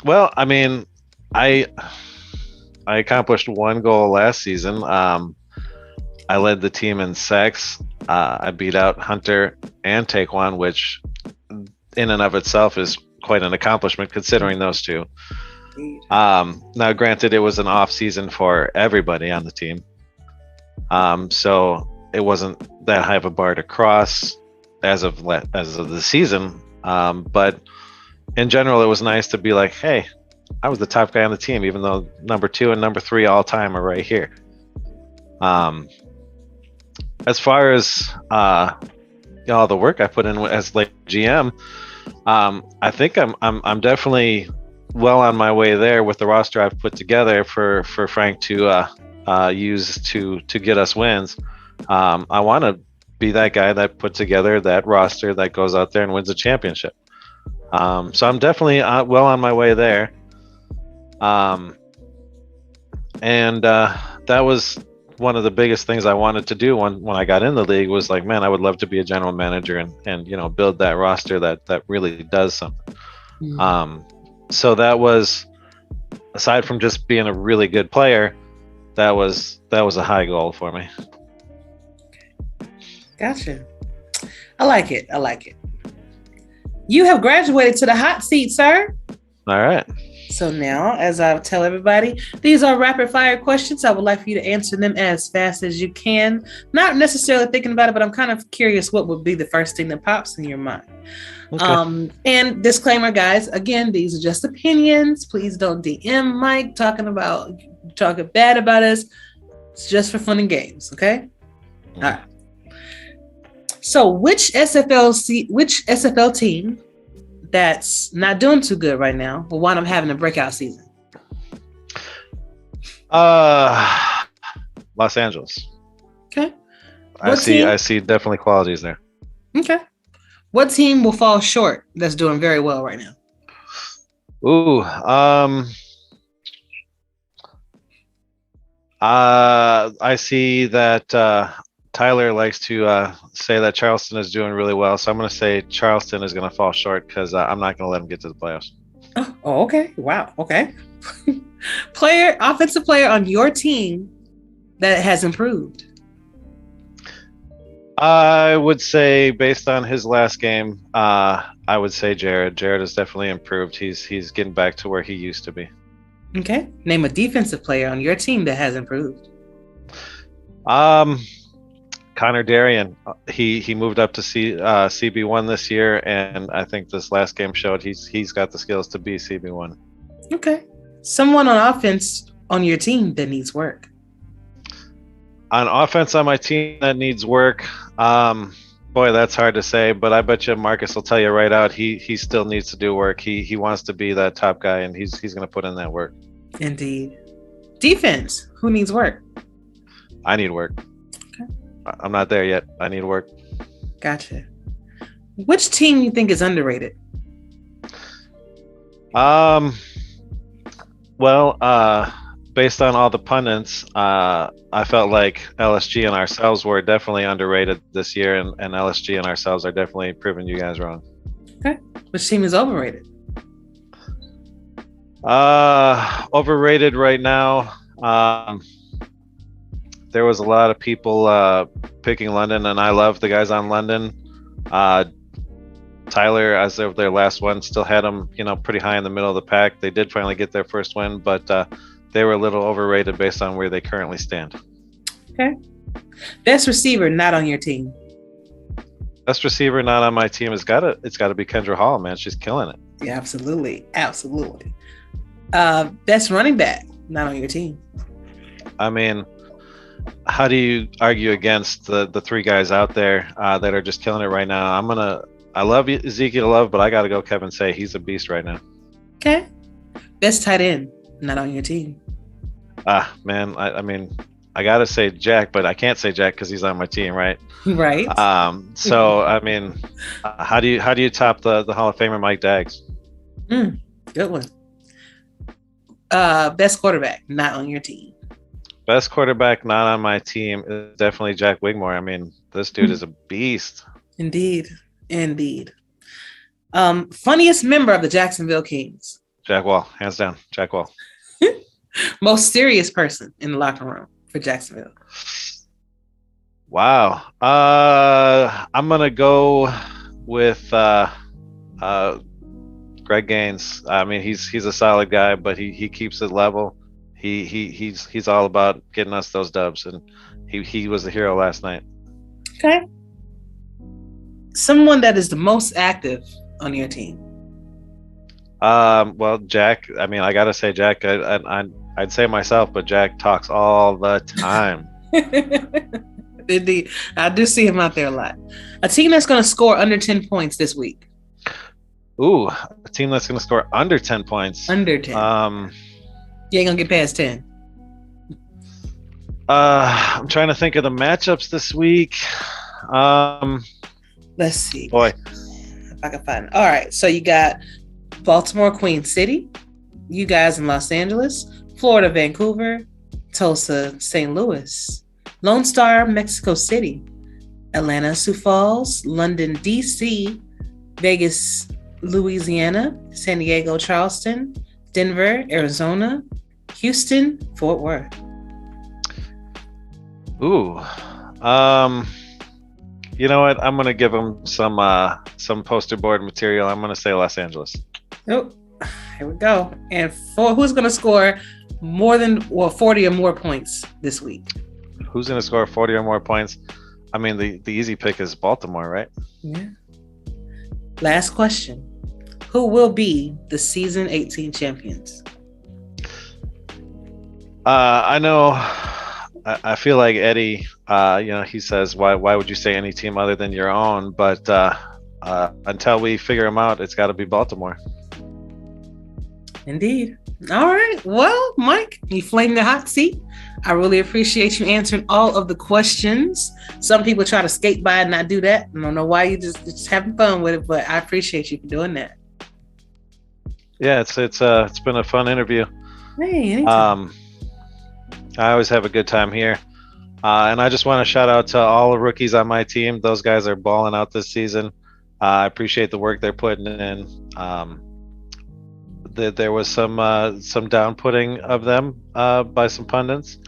Well, I mean, I accomplished one goal last season. I led the team in sacks. I beat out Hunter and Taekwon, which in and of itself is quite an accomplishment considering those two. Now, granted, it was an off season for everybody on the team. So it wasn't that high of a bar to cross as of the season. But in general, it was nice to be like, hey, I was the top guy on the team, even though number 2 and number 3 all time are right here. As far as all the work I put in as late GM, I think I'm definitely well on my way there with the roster I've put together for Frank to use to get us wins. I want to be that guy that put together that roster that goes out there and wins a championship. So I'm definitely well on my way there. And that was one of the biggest things I wanted to do when I got in the league was like, man, I would love to be a general manager and build that roster that really does something. So that was, aside from just being a really good player, that was a high goal for me. Gotcha. I like it. You have graduated to the hot seat, sir. All right. So now, as I tell everybody, these are rapid fire questions. I would like for you to answer them as fast as you can. Not necessarily thinking about it, but I'm kind of curious what would be the first thing that pops in your mind. Okay. And disclaimer, guys, again, these are just opinions. Please don't DM Mike talking bad about us. It's just for fun and games, okay? All right. So which SFL team that's not doing too good right now will wind up having a breakout season? Los Angeles. Okay. I see definitely qualities there. Okay. What team will fall short that's doing very well right now? Ooh, I see that Tyler likes to say that Charleston is doing really well, so I'm going to say Charleston is going to fall short because I'm not going to let them get to the playoffs. Oh, okay. Wow. Okay. Offensive player on your team that has improved. I would say, based on his last game, I would say Jared. Jared has definitely improved. He's getting back to where he used to be. Okay. Name a defensive player on your team that has improved. Connor Darien. He moved up to CB1 this year, and I think this last game showed he's got the skills to be CB1. Okay. Someone on offense on your team that needs work. On offense on my team that needs work, boy, that's hard to say, but I bet you Marcus will tell you right out he still needs to do work. He wants to be that top guy, and he's going to put in that work. Indeed. Defense. Who needs work? I need work. Okay. I'm not there yet. I need work. Gotcha. Which team you think is underrated? Well, based on all the pundits, I felt like LSG and ourselves were definitely underrated this year, and LSG and ourselves are definitely proving you guys wrong. Okay. Which team is overrated? Overrated right now. There was a lot of people picking London, and I love the guys on London. Tyler, as of their last one, still had them, pretty high in the middle of the pack. They did finally get their first win, but they were a little overrated based on where they currently stand. Okay. Best receiver not on your team. Best receiver not on my team it's got to be Kendra Hall, man. She's killing it. Yeah, absolutely. Best running back not on your team. I mean, how do you argue against the three guys out there that are just killing it right now? I love Ezekiel Love, but I got to go Kevin Say. He's a beast right now. Okay. Best tight end not on your team. Man, I mean, I got to say Jack, but I can't say Jack because he's on my team, right? Right. So, I mean, how do you top the Hall of Famer Mike Daggs? Good one. Best quarterback not on your team. Best quarterback not on my team is definitely Jack Wigmore. I mean, this dude is a beast. Indeed. Funniest member of the Jacksonville Kings? Jack Wall, hands down. Jack Wall. Most serious person in the locker room for Jacksonville? Wow. I'm gonna go with Greg Gaines. I mean, he's a solid guy, but he keeps it level. He's all about getting us those dubs, and he was the hero last night. Okay. Someone that is the most active on your team? Well, Jack. I mean, I gotta say Jack. I'd say myself, but Jack talks all the time. Indeed, I do see him out there a lot. A team that's going to score under 10 points this week. Ooh, a team that's going to score under 10 points. Under 10. You ain't gonna get past 10. I'm trying to think of the matchups this week. Let's see. Boy, if I can find it. All right, so you got Baltimore, Queen City, you guys in Los Angeles, Florida, Vancouver, Tulsa, St. Louis, Lone Star, Mexico City, Atlanta, Sioux Falls, London, DC, Vegas, Louisiana, San Diego, Charleston, Denver, Arizona, Houston, Fort Worth. Ooh. You know what? I'm gonna give them some poster board material. I'm gonna say Los Angeles. Oh, here we go. And who's gonna score more than 40 or more points this week? Who's gonna score 40 or more points? I mean, the easy pick is Baltimore, right? Yeah. Last question. Who will be the season 18 champions? I know. I feel like Eddie, he says, why would you say any team other than your own? But until we figure them out, it's got to be Baltimore. Indeed. All right. Well, Mike, you flamed the hot seat. I really appreciate you answering all of the questions. Some people try to skate by and not do that. I don't know why. You just having fun with it, but I appreciate you for doing that. Yeah, it's been a fun interview. Hey, anytime. I always have a good time here. And I just want to shout out to all the rookies on my team. Those guys are balling out this season. I appreciate the work they're putting in. There was some downputting of them by some pundits,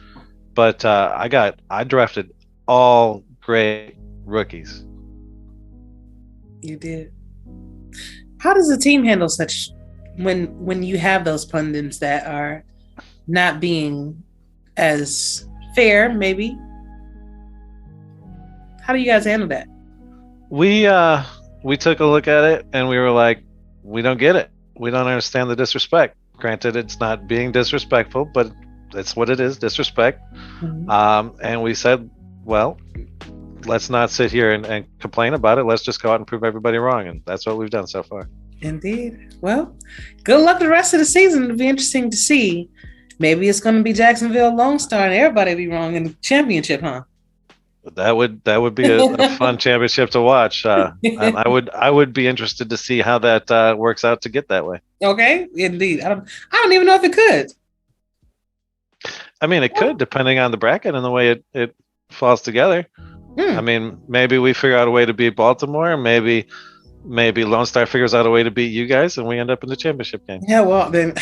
but I drafted all great rookies. You did. How does the team handle such when you have those pundits that are not being as fair, maybe? How do you guys handle that? We took a look at it and we were like, we don't get it. We don't understand the disrespect. Granted, it's not being disrespectful, but it's what it is, disrespect. Mm-hmm. And we said, well, let's not sit here and complain about it. Let's just go out and prove everybody wrong. And that's what we've done so far. Indeed. Well, good luck the rest of the season. It'll be interesting to see Maybe it's going to be Jacksonville Lone Star and everybody be wrong in the championship, huh? That would be a fun championship to watch. I would be interested to see how that works out to get that way. Okay, indeed. I don't even know if it could. I mean, it could, depending on the bracket and the way it falls together. I mean, maybe we figure out a way to beat Baltimore. Maybe Lone Star figures out a way to beat you guys, and we end up in the championship game. Yeah, well, then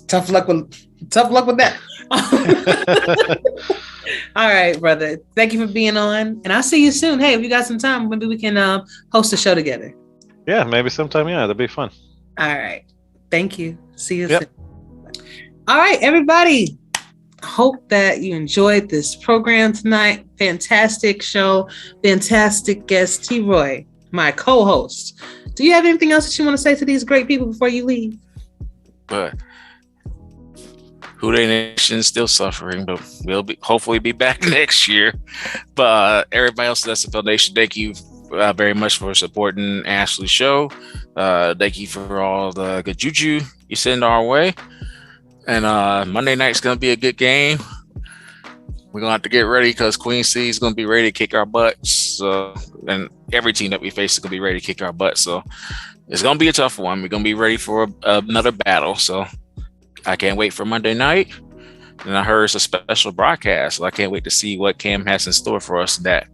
tough luck with that. All right, brother. Thank you for being on, and I'll see you soon. Hey, if you got some time, maybe we can host a show together. Yeah, maybe sometime. Yeah, that'd be fun. All right. Thank you. See you soon. All right, everybody. Hope that you enjoyed this program tonight. Fantastic show. Fantastic guest, T-Roy, my co-host. Do you have anything else that you want to say to these great people before you leave? But Hoodie Nation is still suffering, but we'll hopefully be back next year. But everybody else at SFL Nation, thank you very much for supporting Ashley's show. Thank you for all the good juju you send our way. And Monday night's going to be a good game. We're going to have to get ready because Queen C is going to be ready to kick our butts. And every team that we face is going to be ready to kick our butts. So it's going to be a tough one. We're going to be ready for another battle. So I can't wait for Monday night. And I heard it's a special broadcast. So I can't wait to see what Cam has in store for us that.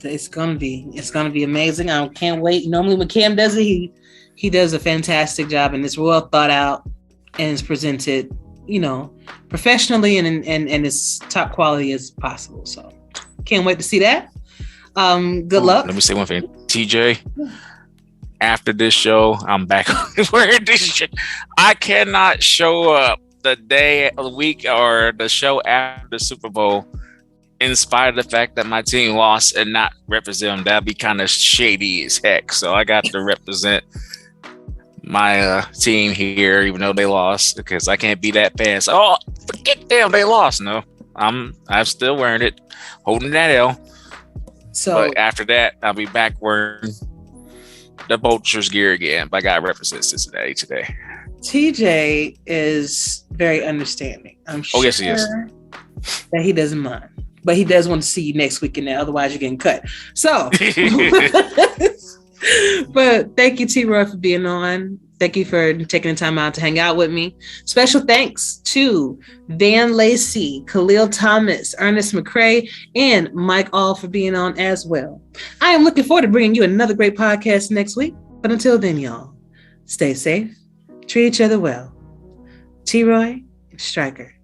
It's gonna be amazing. I can't wait. Normally when Cam does it, he does a fantastic job, and it's well thought out and it's presented, professionally and as top quality as possible. So can't wait to see that. Good luck. Let me say one thing, TJ. After this show, I'm back wearing this shit. I cannot show up the day of the week or the show after the Super Bowl in spite of the fact that my team lost and not represent them. That'd be kind of shady as heck. So I got to represent my team here, even though they lost, because I can't be that fast. Oh, forget them, they lost. No, I'm still wearing it, holding that L. So, but after that, I'll be back wearing the Vultures gear again. But I got to represent Cincinnati today. TJ is very understanding. I'm sure. Oh yes, he is. That he doesn't mind, but he does want to see you next weekend. Now, otherwise, you're getting cut. So. But thank you, T-Roy, for being on. Thank you for taking the time out to hang out with me. Special thanks to Van Lacey, Khalil Thomas, Ernest Mcray, and Mike All for being on as well. I am looking forward to bringing you another great podcast next week. But until then, y'all, stay safe, treat each other well. T-Roy and Striker.